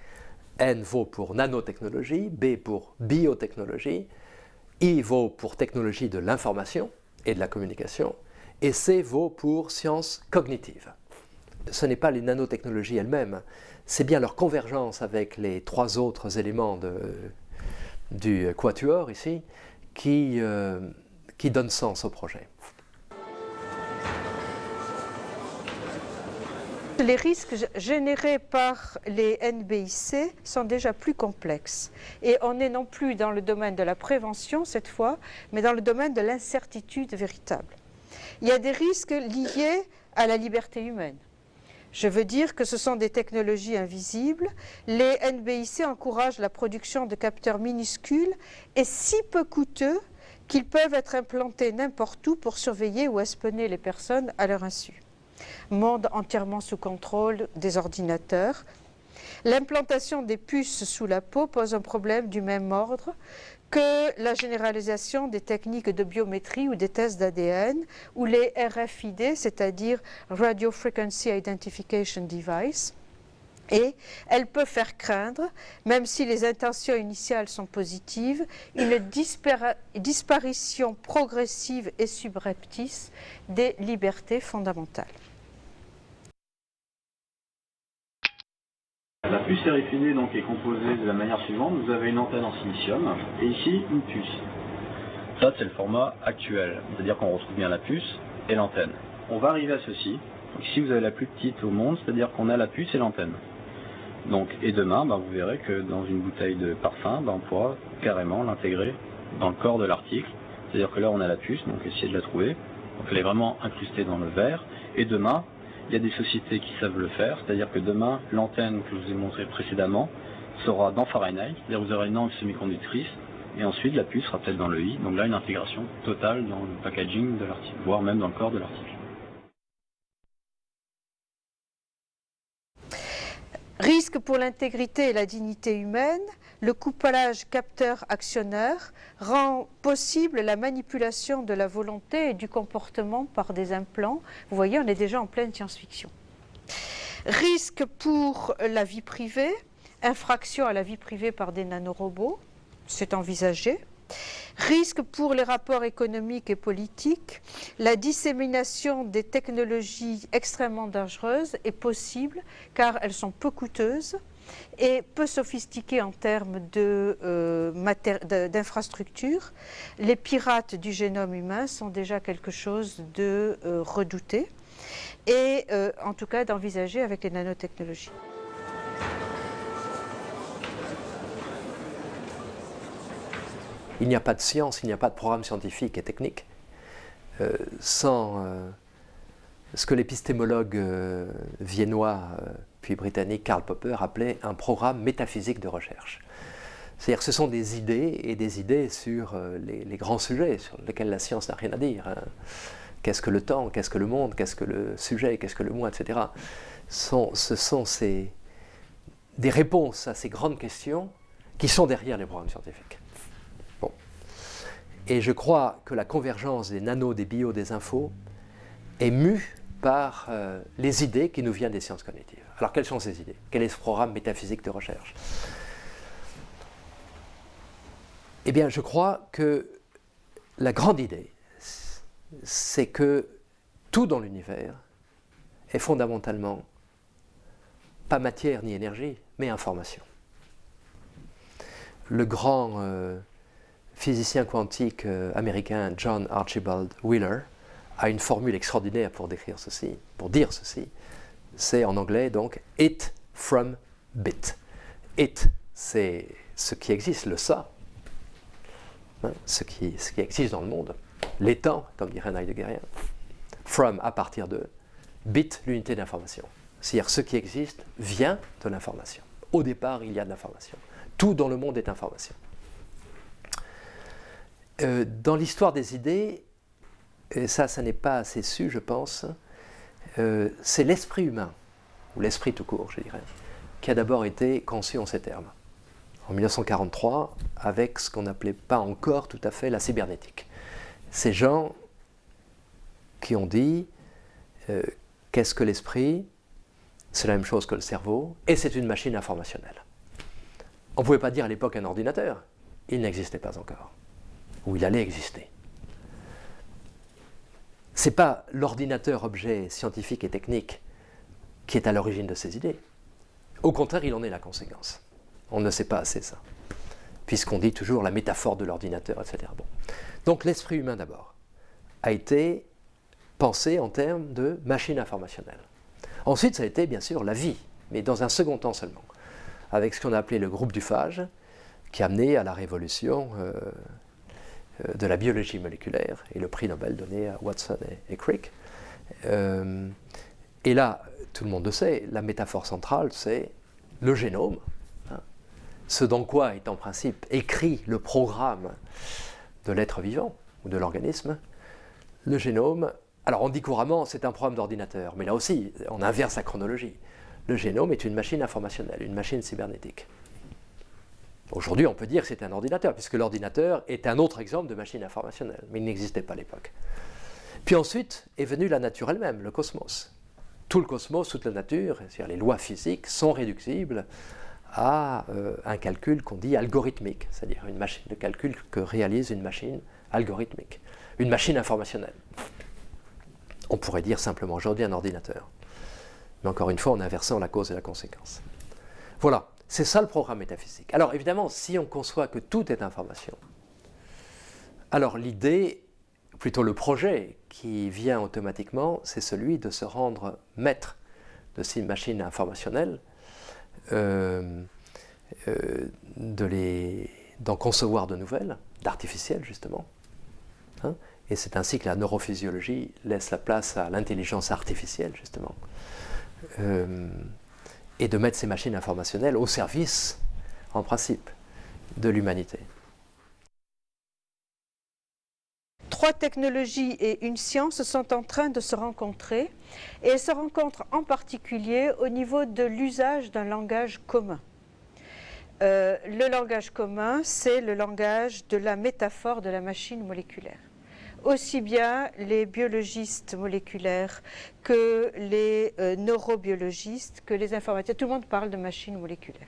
N vaut pour nanotechnologie, B pour biotechnologie, I vaut pour technologie de l'information et de la communication, et C vaut pour sciences cognitives. Ce n'est pas les nanotechnologies elles-mêmes, c'est bien leur convergence avec les trois autres éléments du quatuor ici qui donne sens au projet. Les risques générés par les NBIC sont déjà plus complexes. Et on est non plus dans le domaine de la prévention cette fois, mais dans le domaine de l'incertitude véritable. Il y a des risques liés à la liberté humaine. Je veux dire que ce sont des technologies invisibles. Les NBIC encouragent la production de capteurs minuscules et si peu coûteux qu'ils peuvent être implantés n'importe où pour surveiller ou espionner les personnes à leur insu. Monde entièrement sous contrôle des ordinateurs. L'implantation des puces sous la peau pose un problème du même ordre que la généralisation des techniques de biométrie ou des tests d'ADN ou les RFID, c'est-à-dire Radio Frequency Identification Device. Et elle peut faire craindre, même si les intentions initiales sont positives, une disparition progressive et subreptice des libertés fondamentales. La puce RFID donc est composée de la manière suivante. Vous avez une antenne en silicium et ici une puce. Ça c'est le format actuel, c'est-à-dire qu'on retrouve bien la puce et l'antenne. On va arriver à ceci. Donc ici vous avez la plus petite au monde, c'est-à-dire qu'on a la puce et l'antenne. Donc, et demain, vous verrez que dans une bouteille de parfum, on pourra carrément l'intégrer dans le corps de l'article. C'est-à-dire que là on a la puce, donc essayez de la trouver. Donc elle est vraiment incrustée dans le verre. Et demain, il y a des sociétés qui savent le faire, c'est-à-dire que demain, l'antenne que je vous ai montrée précédemment sera dans Fahrenheit, c'est-à-dire que vous aurez une lampe semi-conductrice, et ensuite la puce sera peut-être dans le i, donc là une intégration totale dans le packaging de l'article, voire même dans le corps de l'article. Risque pour l'intégrité et la dignité humaine, le couplage capteur-actionneur rend possible la manipulation de la volonté et du comportement par des implants. Vous voyez, on est déjà en pleine science-fiction. Risque pour la vie privée, infraction à la vie privée par des nanorobots, c'est envisagé. Risque pour les rapports économiques et politiques, la dissémination des technologies extrêmement dangereuses est possible car elles sont peu coûteuses et peu sophistiquées en termes d'infrastructures. Les pirates du génome humain sont déjà quelque chose de redouté et en tout cas d'envisager avec les nanotechnologies. Il n'y a pas de science, il n'y a pas de programme scientifique et technique sans ce que l'épistémologue viennois puis britannique Karl Popper appelait un programme métaphysique de recherche. C'est-à-dire que ce sont des idées et des idées sur les grands sujets sur lesquels la science n'a rien à dire. Qu'est-ce que le temps, qu'est-ce que le monde, qu'est-ce que le sujet, qu'est-ce que le moi, etc. Ce sont des réponses à ces grandes questions qui sont derrière les programmes scientifiques. Et je crois que la convergence des nanos, des bio, des infos est mue par les idées qui nous viennent des sciences cognitives. Alors quelles sont ces idées? Quel est ce programme métaphysique de recherche? Eh bien, je crois que la grande idée, c'est que tout dans l'univers est fondamentalement pas matière ni énergie, mais information. Le grand physicien quantique américain John Archibald Wheeler a une formule extraordinaire pour décrire ceci, pour dire ceci. C'est en anglais donc it from bit. It, c'est ce qui existe, le ça, ce qui existe dans le monde, l'étant, comme dirait un heideggérien. From, à partir de, bit, l'unité d'information. C'est-à-dire ce qui existe vient de l'information. Au départ, il y a de l'information. Tout dans le monde est information. Dans l'histoire des idées, et ça n'est pas assez su, je pense, c'est l'esprit humain, ou l'esprit tout court, je dirais, qui a d'abord été conçu en ces termes. En 1943, avec ce qu'on n'appelait pas encore tout à fait la cybernétique. Ces gens qui ont dit qu'est-ce que l'esprit? C'est la même chose que le cerveau, et c'est une machine informationnelle. On ne pouvait pas dire à l'époque un ordinateur, il n'existait pas encore, ou il allait exister. Ce n'est pas l'ordinateur objet scientifique et technique qui est à l'origine de ces idées. Au contraire, il en est la conséquence. On ne sait pas assez ça, puisqu'on dit toujours la métaphore de l'ordinateur, etc. Bon. Donc l'esprit humain d'abord a été pensé en termes de machine informationnelle. Ensuite, ça a été bien sûr la vie, mais dans un second temps seulement, avec ce qu'on a appelé le groupe du phage, qui a amené à la révolution de la biologie moléculaire et le prix Nobel donné à Watson et Crick. Et là, tout le monde le sait, la métaphore centrale, c'est le génome, ce dans quoi est en principe écrit le programme de l'être vivant ou de l'organisme. Le génome, alors on dit couramment c'est un programme d'ordinateur, mais là aussi on inverse la chronologie. Le génome est une machine informationnelle, une machine cybernétique. Aujourd'hui on peut dire que c'est un ordinateur, puisque l'ordinateur est un autre exemple de machine informationnelle, mais il n'existait pas à l'époque. Puis ensuite est venue la nature elle-même, le cosmos. Tout le cosmos, toute la nature, c'est-à-dire les lois physiques, sont réductibles à un calcul qu'on dit algorithmique, c'est-à-dire une machine de calcul que réalise une machine algorithmique, une machine informationnelle. On pourrait dire simplement aujourd'hui un ordinateur. Mais encore une fois, en inversant la cause et la conséquence. Voilà, c'est ça le programme métaphysique. Alors évidemment, si on conçoit que tout est information, alors l'idée, plutôt le projet qui vient automatiquement, c'est celui de se rendre maître de ces machines informationnelles, d'en concevoir de nouvelles, d'artificielles justement. Hein, et c'est ainsi que la neurophysiologie laisse la place à l'intelligence artificielle justement. Et de mettre ces machines informationnelles au service, en principe, de l'humanité. 3 technologies et une science sont en train de se rencontrer, et elles se rencontrent en particulier au niveau de l'usage d'un langage commun. Le langage commun, c'est le langage de la métaphore de la machine moléculaire. Aussi bien les biologistes moléculaires que les neurobiologistes, que les informaticiens, tout le monde parle de machines moléculaires.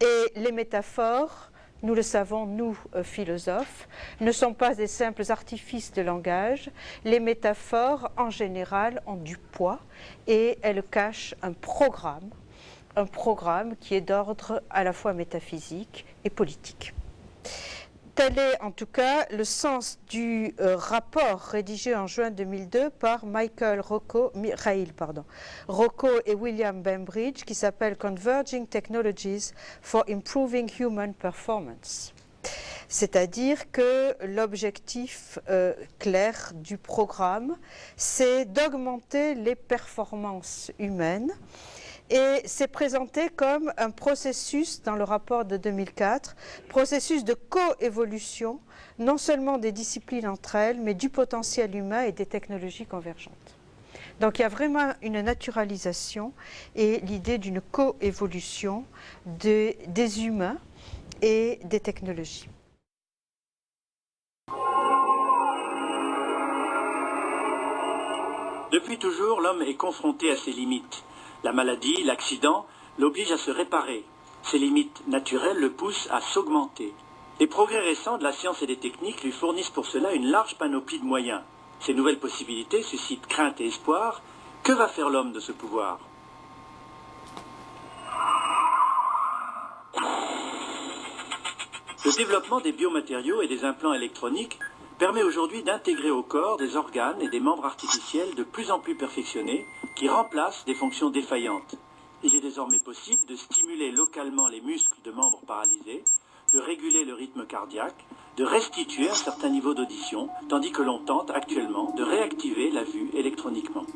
Et les métaphores, nous le savons, nous, philosophes, ne sont pas des simples artifices de langage. Les métaphores, en général, ont du poids et elles cachent un programme qui est d'ordre à la fois métaphysique et politique. Tel est en tout cas le sens du rapport rédigé en juin 2002 par Rocco et William Bainbridge qui s'appelle Converging Technologies for Improving Human Performance. C'est-à-dire que l'objectif clair du programme, c'est d'augmenter les performances humaines. Et c'est présenté comme un processus, dans le rapport de 2004, processus de coévolution, non seulement des disciplines entre elles, mais du potentiel humain et des technologies convergentes. Donc il y a vraiment une naturalisation et l'idée d'une coévolution des humains et des technologies. Depuis toujours, l'homme est confronté à ses limites. La maladie, l'accident, l'obligent à se réparer. Ses limites naturelles le poussent à s'augmenter. Les progrès récents de la science et des techniques lui fournissent pour cela une large panoplie de moyens. Ces nouvelles possibilités suscitent crainte et espoir. Que va faire l'homme de ce pouvoir ? Le développement des biomatériaux et des implants électroniques permet aujourd'hui d'intégrer au corps des organes et des membres artificiels de plus en plus perfectionnés qui remplacent des fonctions défaillantes. Il est désormais possible de stimuler localement les muscles de membres paralysés, de réguler le rythme cardiaque, de restituer un certain niveau d'audition, tandis que l'on tente actuellement de réactiver la vue électroniquement.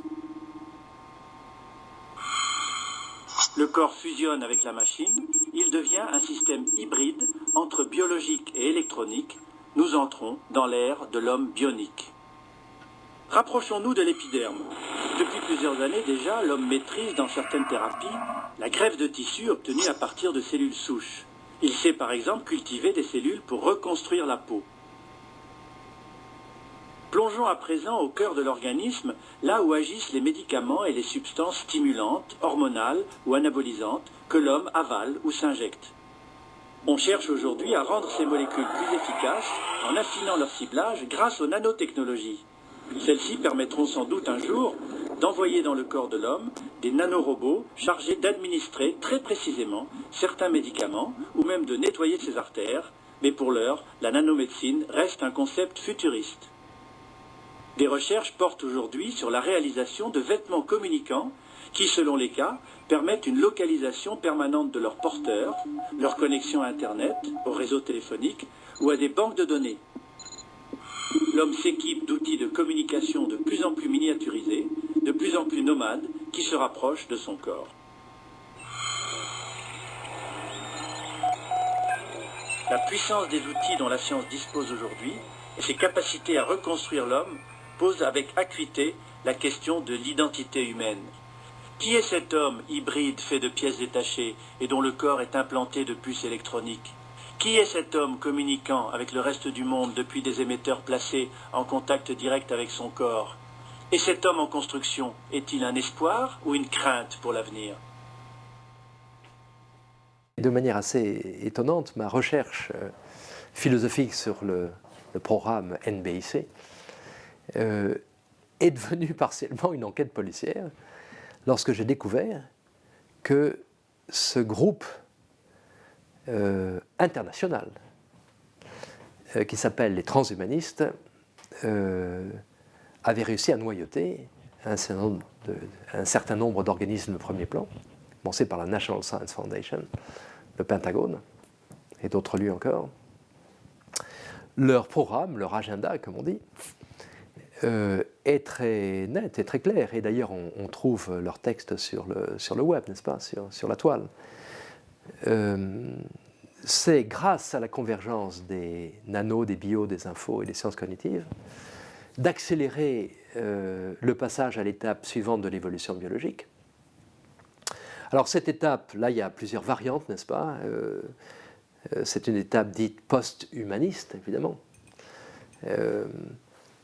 Le corps fusionne avec la machine, il devient un système hybride entre biologique et électronique. Nous entrons dans l'ère de l'homme bionique. Rapprochons-nous de l'épiderme. Depuis plusieurs années déjà, l'homme maîtrise dans certaines thérapies la greffe de tissu obtenue à partir de cellules souches. Il sait par exemple cultiver des cellules pour reconstruire la peau. Plongeons à présent au cœur de l'organisme, là où agissent les médicaments et les substances stimulantes, hormonales ou anabolisantes que l'homme avale ou s'injecte. On cherche aujourd'hui à rendre ces molécules plus efficaces en affinant leur ciblage grâce aux nanotechnologies. Celles-ci permettront sans doute un jour d'envoyer dans le corps de l'homme des nanorobots chargés d'administrer très précisément certains médicaments ou même de nettoyer ses artères, mais pour l'heure, la nanomédecine reste un concept futuriste. Des recherches portent aujourd'hui sur la réalisation de vêtements communicants qui, selon les cas, permettent une localisation permanente de leurs porteurs, leur connexion à Internet, au réseau téléphonique ou à des banques de données. L'homme s'équipe d'outils de communication de plus en plus miniaturisés, de plus en plus nomades, qui se rapprochent de son corps. La puissance des outils dont la science dispose aujourd'hui et ses capacités à reconstruire l'homme posent avec acuité la question de l'identité humaine. Qui est cet homme hybride fait de pièces détachées et dont le corps est implanté de puces électroniques ? Qui est cet homme communiquant avec le reste du monde depuis des émetteurs placés en contact direct avec son corps ? Et cet homme en construction, est-il un espoir ou une crainte pour l'avenir ? De manière assez étonnante, ma recherche philosophique sur le programme NBIC est devenue partiellement une enquête policière lorsque j'ai découvert que ce groupe international qui s'appelle les transhumanistes avait réussi à noyauter un certain nombre d'organismes de premier plan, commencé par la National Science Foundation, le Pentagone et d'autres lieux encore. Leur programme, leur agenda, comme on dit, est très net et très clair. Et d'ailleurs, on trouve leurs textes sur le web, n'est-ce pas, sur la toile. C'est grâce à la convergence des nano, des bio, des infos et des sciences cognitives d'accélérer le passage à l'étape suivante de l'évolution biologique. Alors cette étape, là il y a plusieurs variantes, n'est-ce pas? C'est une étape dite post-humaniste, évidemment.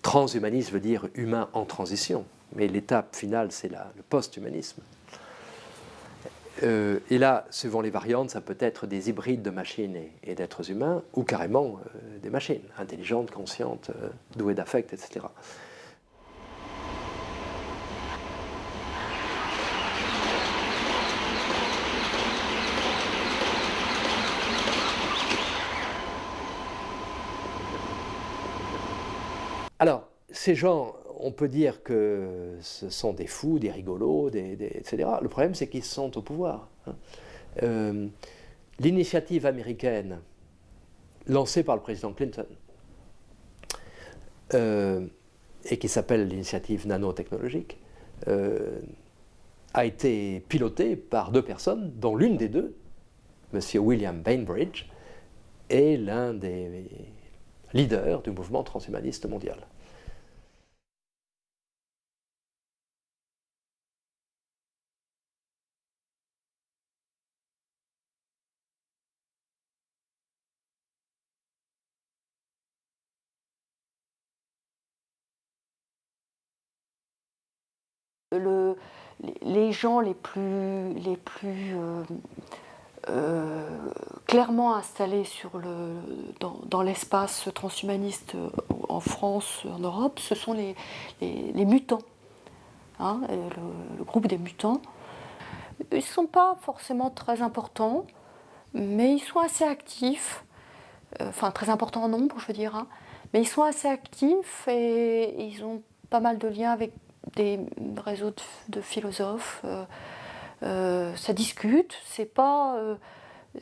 Transhumanisme veut dire humain en transition, mais l'étape finale c'est le post-humanisme. Et là, suivant les variantes, ça peut être des hybrides de machines et d'êtres humains, ou carrément des machines, intelligentes, conscientes, douées d'affect, etc. Alors, ces gens, on peut dire que ce sont des fous, des rigolos, etc. Le problème, c'est qu'ils sont au pouvoir. L'initiative américaine lancée par le président Clinton, et qui s'appelle l'initiative nanotechnologique, a été pilotée par deux personnes, dont l'une des deux, M. William Bainbridge, est l'un des leaders du mouvement transhumaniste mondial. Les gens les plus clairement installés dans l'espace transhumaniste en France, en Europe, ce sont les mutants, hein, le groupe des mutants. Ils ne sont pas forcément très importants, mais ils sont assez actifs, enfin très importants en nombre, je veux dire, hein, mais ils sont assez actifs et ils ont pas mal de liens avec des réseaux de philosophes, ça discute, c'est pas,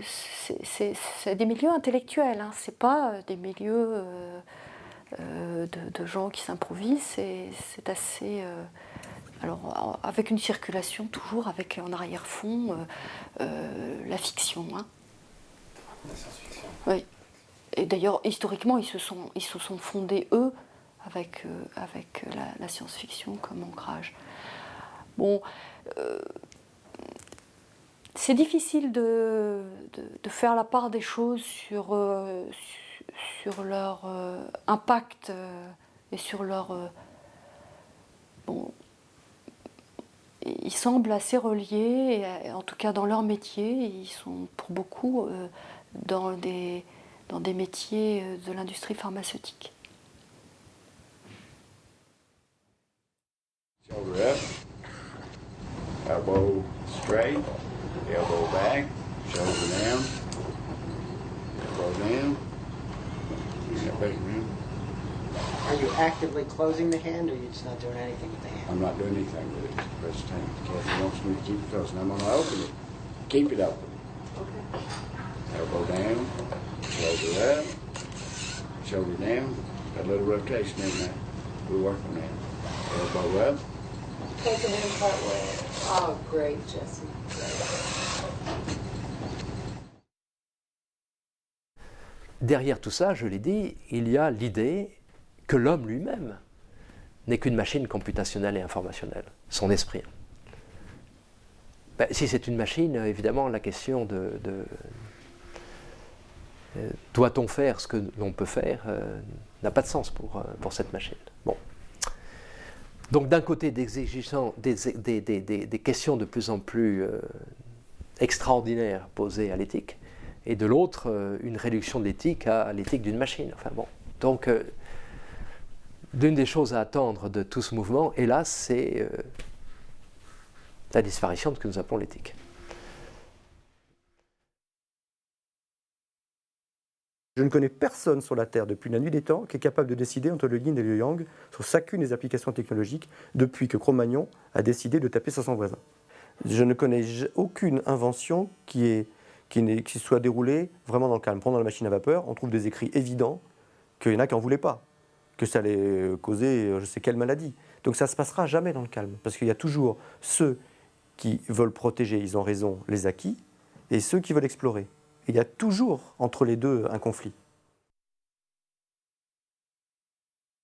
c'est des milieux intellectuels, hein, c'est pas des milieux de gens qui s'improvisent, c'est assez, alors avec une circulation toujours avec en arrière-fond la fiction, hein. La science-fiction. Oui. Et d'ailleurs historiquement ils se sont fondés eux avec la science-fiction comme ancrage. Bon, c'est difficile de faire la part des choses sur leur impact et sur leur... bon, ils semblent assez reliés, en tout cas dans leur métier, ils sont pour beaucoup dans des métiers de l'industrie pharmaceutique. Shoulder up, elbow straight, elbow back, shoulder down, elbow down. Are you actively closing the hand, or you're just not doing anything with the hand? I'm not doing anything with it at the present time. Kathy wants me to keep it closed, and I'm going to open it. Keep it open. Okay. Elbow down, shoulder up, shoulder down. Got a little rotation in there. We're working on that. Elbow up. Take them in part way. Oh, great, Jesse. Derrière tout ça, je l'ai dit, il y a l'idée que l'homme lui-même n'est qu'une machine computationnelle et informationnelle, son esprit. Ben, si c'est une machine, évidemment, la question doit-on faire ce que l'on peut faire n'a pas de sens pour cette machine. Bon. Donc d'un côté, des questions de plus en plus extraordinaires posées à l'éthique, et de l'autre, une réduction de l'éthique à l'éthique d'une machine. Enfin bon. Donc, l'une des choses à attendre de tout ce mouvement, hélas, c'est la disparition de ce que nous appelons l'éthique. Je ne connais personne sur la Terre depuis la nuit des temps qui est capable de décider entre le yin et le yang sur chacune des applications technologiques depuis que Cro-Magnon a décidé de taper sur son voisin. Je ne connais aucune invention qui soit déroulée vraiment dans le calme. Pendant la machine à vapeur, on trouve des écrits évidents qu'il y en a qui n'en voulaient pas, que ça allait causer je sais quelle maladie. Donc ça ne se passera jamais dans le calme, parce qu'il y a toujours ceux qui veulent protéger, ils ont raison, les acquis, et ceux qui veulent explorer. Il y a toujours entre les deux un conflit.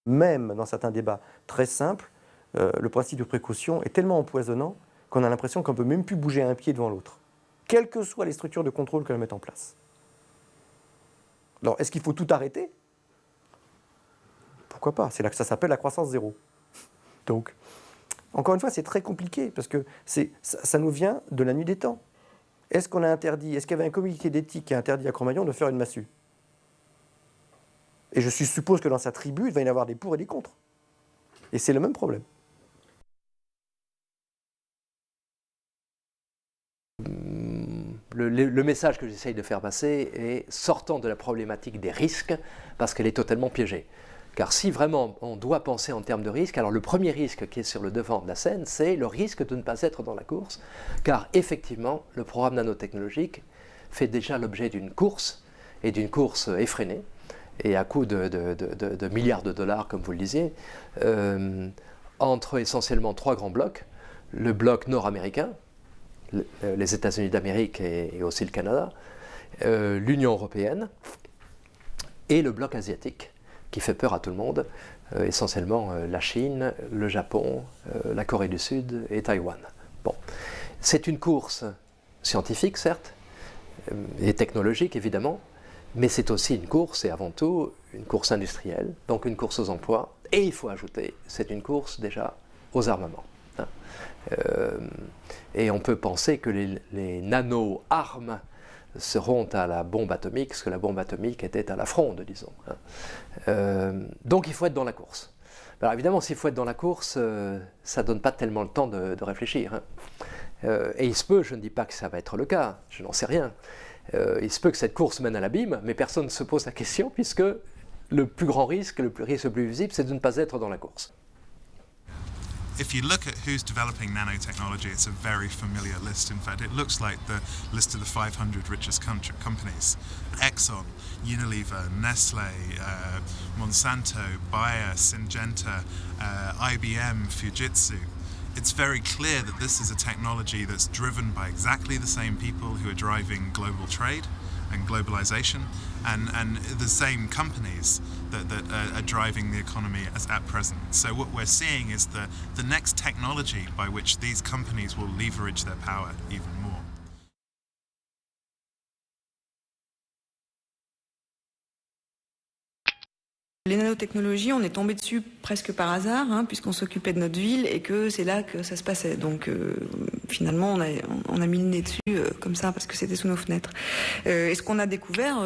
Même dans certains débats très simples, le principe de précaution est tellement empoisonnant qu'on a l'impression qu'on ne peut même plus bouger un pied devant l'autre, quelles que soient les structures de contrôle que l'on met en place. Alors, est-ce qu'il faut tout arrêter? Pourquoi pas? C'est là que ça s'appelle la croissance zéro. Donc, encore une fois, c'est très compliqué, parce que ça nous vient de la nuit des temps. Est-ce qu'on a interdit, est-ce qu'il y avait un comité d'éthique qui a interdit à Cro-Magnon de faire une massue? Et je suppose que dans sa tribu, il va y avoir des pour et des contre. Et c'est le même problème. Le message que j'essaye de faire passer est sortant de la problématique des risques, parce qu'elle est totalement piégée. Car si vraiment on doit penser en termes de risque, alors le premier risque qui est sur le devant de la scène, c'est le risque de ne pas être dans la course, car effectivement, le programme nanotechnologique fait déjà l'objet d'une course, et d'une course effrénée, et à coût de milliards de dollars, comme vous le disiez, entre essentiellement trois grands blocs. Le bloc nord-américain, les États-Unis d'Amérique et aussi le Canada, l'Union européenne et le bloc asiatique, qui fait peur à tout le monde, essentiellement la Chine, le Japon, la Corée du Sud et Taïwan. Bon. C'est une course scientifique, certes, et technologique, évidemment, mais c'est aussi une course, et avant tout, une course industrielle, donc une course aux emplois, et il faut ajouter, c'est une course déjà aux armements. Et on peut penser que les nano-armes seront à la bombe atomique, ce que la bombe atomique était à la fronde, disons. Donc il faut être dans la course. Alors évidemment, s'il faut être dans la course, ça ne donne pas tellement le temps de réfléchir. Et il se peut, je ne dis pas que ça va être le cas, je n'en sais rien, il se peut que cette course mène à l'abîme, mais personne ne se pose la question, puisque le plus grand risque, le plus visible, c'est de ne pas être dans la course. If you look at who's developing nanotechnology, it's a very familiar list. In fact, it looks like the list of the 500 richest companies. Exxon, Unilever, Nestle, Monsanto, Bayer, Syngenta, IBM, Fujitsu. It's very clear that this is a technology that's driven by exactly the same people who are driving global trade and globalization, and the same companies that are driving the economy at present. So what we're seeing is the next technology by which these companies will leverage their power even more. Les nanotechnologies, on est tombé dessus presque par hasard, puisqu'on s'occupait de notre ville et que c'est là que ça se passait. Donc finalement, on a mis le nez dessus comme ça parce que c'était sous nos fenêtres. Et ce qu'on a découvert,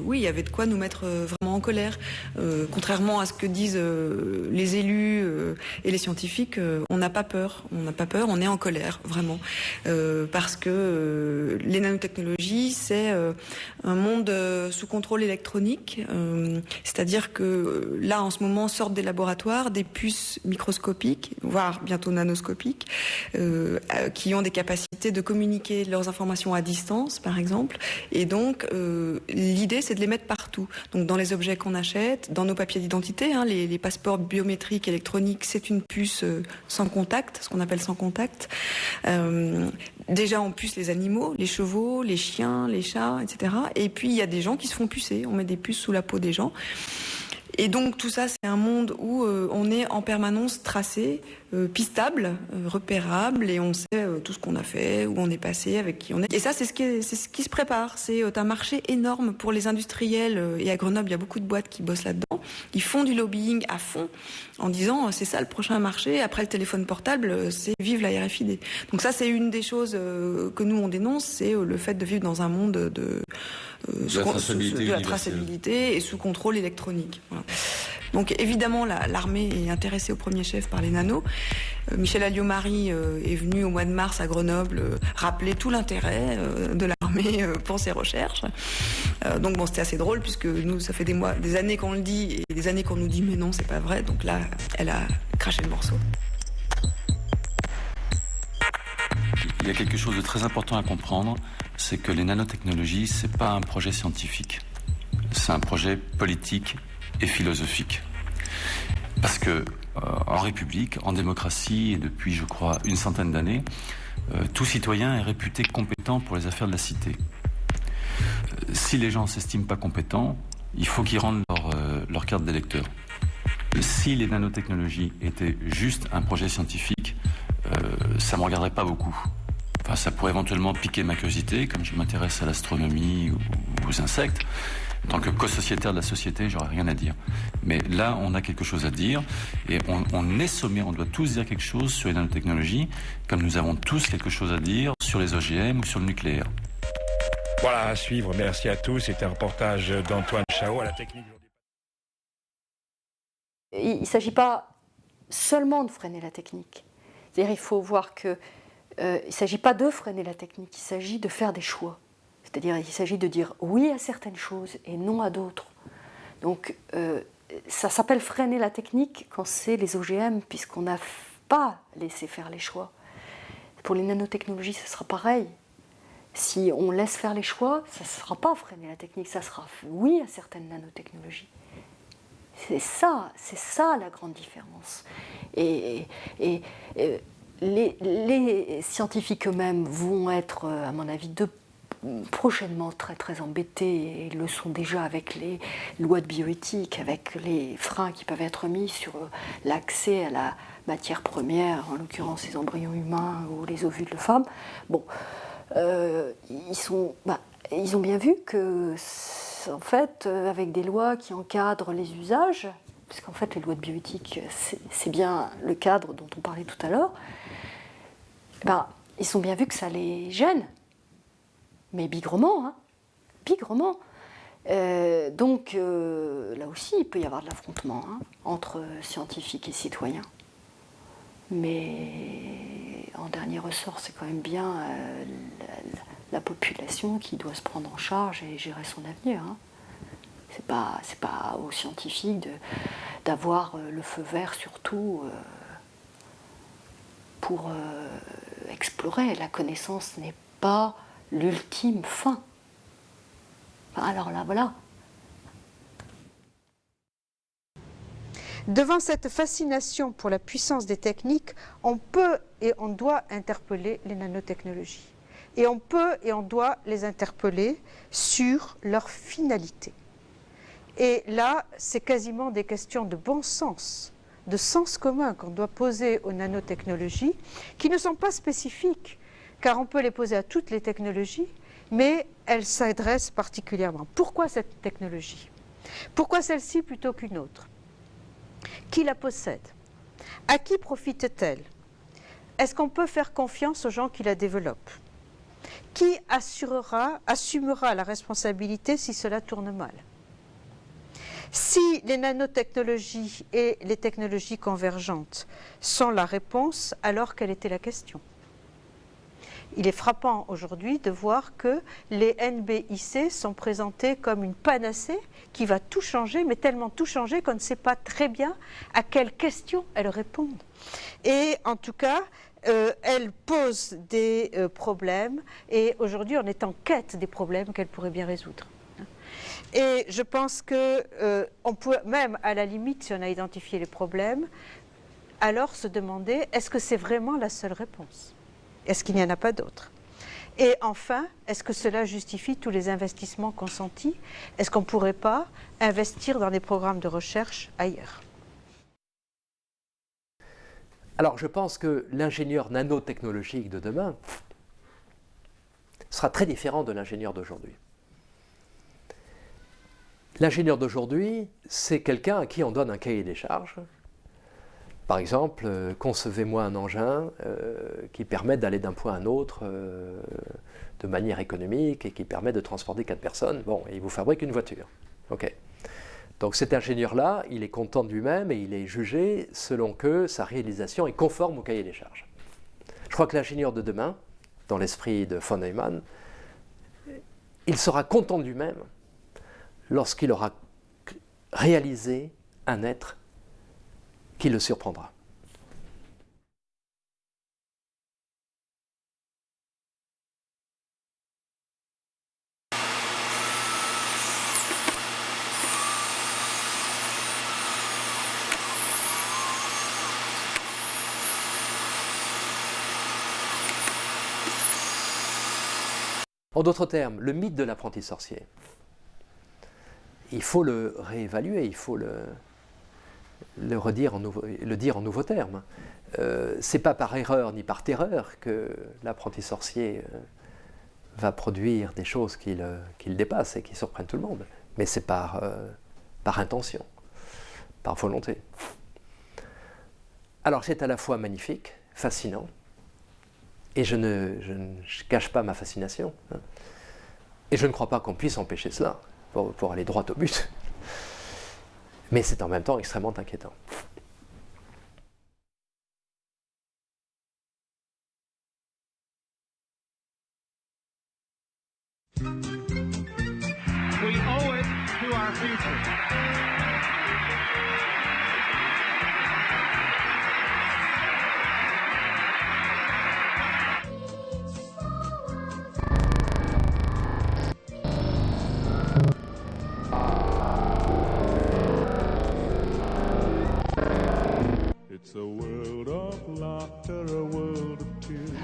oui, il y avait de quoi nous mettre vraiment en colère. Contrairement à ce que disent les élus et les scientifiques, on n'a pas peur. On n'a pas peur, on est en colère, vraiment. Parce que les nanotechnologies, c'est un monde sous contrôle électronique, c'est-à-dire que là, en ce moment, sortent des laboratoires des puces microscopiques, voire bientôt nanoscopiques, qui ont des capacités de communiquer leurs informations à distance, par exemple. Et donc, l'idée, c'est de les mettre partout. Donc, dans les objets qu'on achète, dans nos papiers d'identité, les passeports biométriques électroniques, c'est une puce sans contact, ce qu'on appelle sans contact. Déjà, on puce les animaux, les chevaux, les chiens, les chats, etc. Et puis, il y a des gens qui se font pucer. On met des puces sous la peau des gens. Et donc tout ça, c'est un monde où on est en permanence tracé, pistable, repérable, et on sait tout ce qu'on a fait, où on est passé, avec qui on est. Et ça, c'est ce qui se prépare. C'est un marché énorme pour les industriels. Et à Grenoble, il y a beaucoup de boîtes qui bossent là-dedans. Ils font du lobbying à fond en disant c'est ça le prochain marché. Après le téléphone portable, c'est vive la RFID. Donc ça, c'est une des choses que nous on dénonce, c'est le fait de vivre dans un monde de la traçabilité et sous contrôle électronique. Voilà. Donc évidemment, l'armée est intéressée au premier chef par les nanos. Michel Alliot-Marie est venu au mois de mars à Grenoble rappeler tout l'intérêt de l'armée pour ses recherches. Donc bon, c'était assez drôle puisque nous, ça fait des années qu'on le dit et des années qu'on nous dit mais non, c'est pas vrai. Donc là, elle a craché le morceau. Il y a quelque chose de très important à comprendre, c'est que les nanotechnologies, c'est pas un projet scientifique, c'est un projet politique et philosophique. Parce que en République, en démocratie, et depuis, je crois, une centaine d'années, tout citoyen est réputé compétent pour les affaires de la cité. Si les gens s'estiment pas compétents, il faut qu'ils rendent leur carte d'électeur. Si les nanotechnologies étaient juste un projet scientifique, ça me regarderait pas beaucoup. Enfin, ça pourrait éventuellement piquer ma curiosité, comme je m'intéresse à l'astronomie ou aux insectes. En tant que co-sociétaire de la société, j'aurais rien à dire. Mais là, on a quelque chose à dire, et on est sommé, on doit tous dire quelque chose sur les nanotechnologies, comme nous avons tous quelque chose à dire sur les OGM ou sur le nucléaire. Voilà, à suivre. Merci à tous. C'était un reportage d'Antoine Chao à la technique. Il ne s'agit pas seulement de freiner la technique. C'est-à-dire il faut voir que il ne s'agit pas de freiner la technique, il s'agit de faire des choix. C'est-à-dire il s'agit de dire oui à certaines choses et non à d'autres. Donc ça s'appelle freiner la technique quand c'est les OGM, puisqu'on n'a pas laissé faire les choix. Pour les nanotechnologies, ce sera pareil. Si on laisse faire les choix, ça ne sera pas freiner la technique, ça sera oui à certaines nanotechnologies. C'est ça la grande différence. Et les scientifiques eux-mêmes vont être, à mon avis, prochainement très très embêtés, et ils le sont déjà avec les lois de bioéthique, avec les freins qui peuvent être mis sur l'accès à la matière première, en l'occurrence les embryons humains ou les ovules de femmes. Bon, ils ont bien vu que, en fait, avec des lois qui encadrent les usages, parce qu'en fait les lois de bioéthique, c'est bien le cadre dont on parlait tout à l'heure, ils ont bien vu que ça les gêne, mais bigrement, hein, bigrement. Donc là aussi, il peut y avoir de l'affrontement entre scientifiques et citoyens. Mais en dernier ressort, c'est quand même bien la population qui doit se prendre en charge et gérer son avenir. Hein. C'est pas aux scientifiques d'avoir le feu vert surtout pour explorer. La connaissance n'est pas l'ultime fin. Alors là, voilà. Devant cette fascination pour la puissance des techniques, on peut et on doit interpeller les nanotechnologies. Et on peut et on doit les interpeller sur leur finalité. Et là, c'est quasiment des questions de bon sens, de sens commun qu'on doit poser aux nanotechnologies, qui ne sont pas spécifiques, car on peut les poser à toutes les technologies, mais elles s'adressent particulièrement. Pourquoi cette technologie? Pourquoi celle-ci plutôt qu'une autre? Qui la possède? À qui profite-t-elle? Est-ce qu'on peut faire confiance aux gens qui la développent? Qui assumera la responsabilité si cela tourne mal? Si les nanotechnologies et les technologies convergentes sont la réponse, alors quelle était la question? Il est frappant aujourd'hui de voir que les NBIC sont présentés comme une panacée qui va tout changer, mais tellement tout changer qu'on ne sait pas très bien à quelles questions elles répondent. Et en tout cas, elles posent des problèmes, et aujourd'hui on est en quête des problèmes qu'elles pourraient bien résoudre. Et je pense que on peut, même à la limite, si on a identifié les problèmes, alors se demander, est-ce que c'est vraiment la seule réponse? Est-ce qu'il n'y en a pas d'autres? Et enfin, est-ce que cela justifie tous les investissements consentis? Est-ce qu'on ne pourrait pas investir dans des programmes de recherche ailleurs? Alors je pense que l'ingénieur nanotechnologique de demain sera très différent de l'ingénieur d'aujourd'hui. L'ingénieur d'aujourd'hui, c'est quelqu'un à qui on donne un cahier des charges. Par exemple, concevez-moi un engin qui permet d'aller d'un point à un autre de manière économique et qui permet de transporter 4 personnes. Bon, et il vous fabrique une voiture. OK. Donc cet ingénieur-là, il est content de lui-même et il est jugé selon que sa réalisation est conforme au cahier des charges. Je crois que l'ingénieur de demain, dans l'esprit de von Neumann, il sera content de lui-même lorsqu'il aura réalisé un être qui le surprendra. En d'autres termes, le mythe de l'apprenti sorcier, il faut le réévaluer, il faut le dire en nouveaux termes. C'est pas par erreur ni par terreur que l'apprenti sorcier va produire des choses qui le dépassent et qui surprennent tout le monde, mais c'est par intention, par volonté. Alors c'est à la fois magnifique, fascinant, et je ne cache pas ma fascination. Hein. Et je ne crois pas qu'on puisse empêcher cela, pour aller droit au but. Mais c'est en même temps extrêmement inquiétant. We owe it to our future.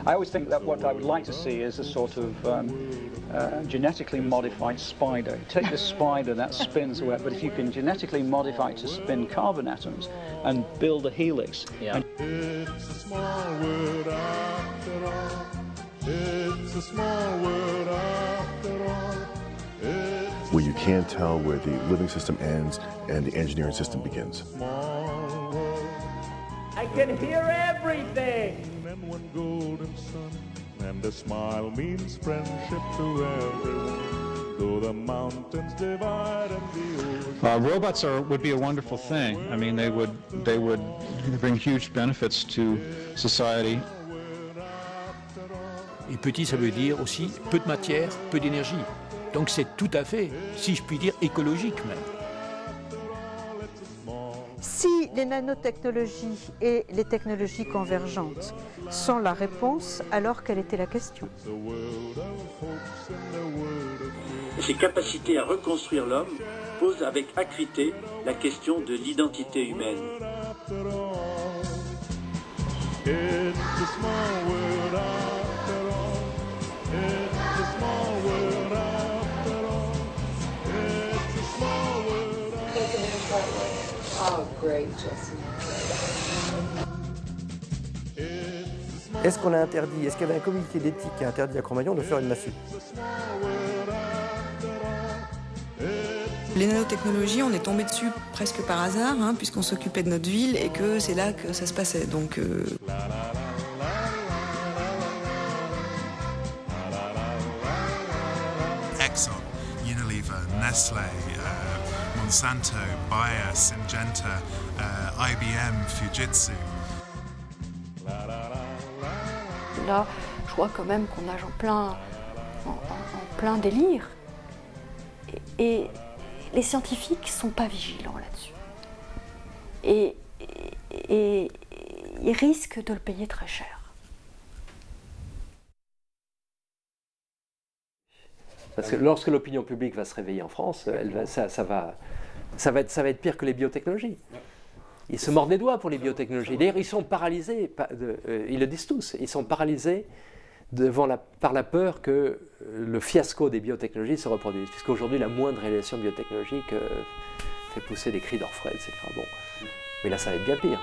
I always think that what I would like to see is a sort of genetically modified spider. You take this spider that spins away, but if you can genetically modify it to spin carbon atoms and build a helix. Yeah. It's a small world after all. It's a small world after all. Where you can't tell where the living system ends and the engineering system begins. I can hear everything. And one golden sun, and a smile means friendship to everyone. Though the mountains divide and the ocean. Robots would be a wonderful thing. I mean, they would bring huge benefits to society. Et petit, ça veut dire aussi peu de matière, peu d'énergie. Donc c'est tout à fait, si je puis dire, écologique même. Si les nanotechnologies et les technologies convergentes sont la réponse, alors quelle était la question? Ses capacités à reconstruire l'homme posent avec acuité la question de l'identité humaine. Oh, great, Est-ce qu'on a interdit, est-ce qu'il y avait un comité d'éthique qui a interdit à Cro-Magnon de faire une massue? Les nanotechnologies, on est tombé dessus presque par hasard, hein, puisqu'on s'occupait de notre ville et que c'est là que ça se passait. Donc, Exxon, Unilever, Nestlé, Monsanto, Bayer, Syngenta, IBM, Fujitsu. Là, je vois quand même qu'on nage en plein délire. Et les scientifiques ne sont pas vigilants là-dessus. Et ils risquent de le payer très cher. Parce que lorsque l'opinion publique va se réveiller en France, ça va être pire que les biotechnologies. Ils se mordent les doigts pour les biotechnologies. D'ailleurs, ils sont paralysés, ils le disent tous, ils sont paralysés par la peur que le fiasco des biotechnologies se reproduise. Puisqu'aujourd'hui, la moindre réalisation biotechnologique fait pousser des cris d'orfraie, etc. Bon. Mais là, ça va être bien pire.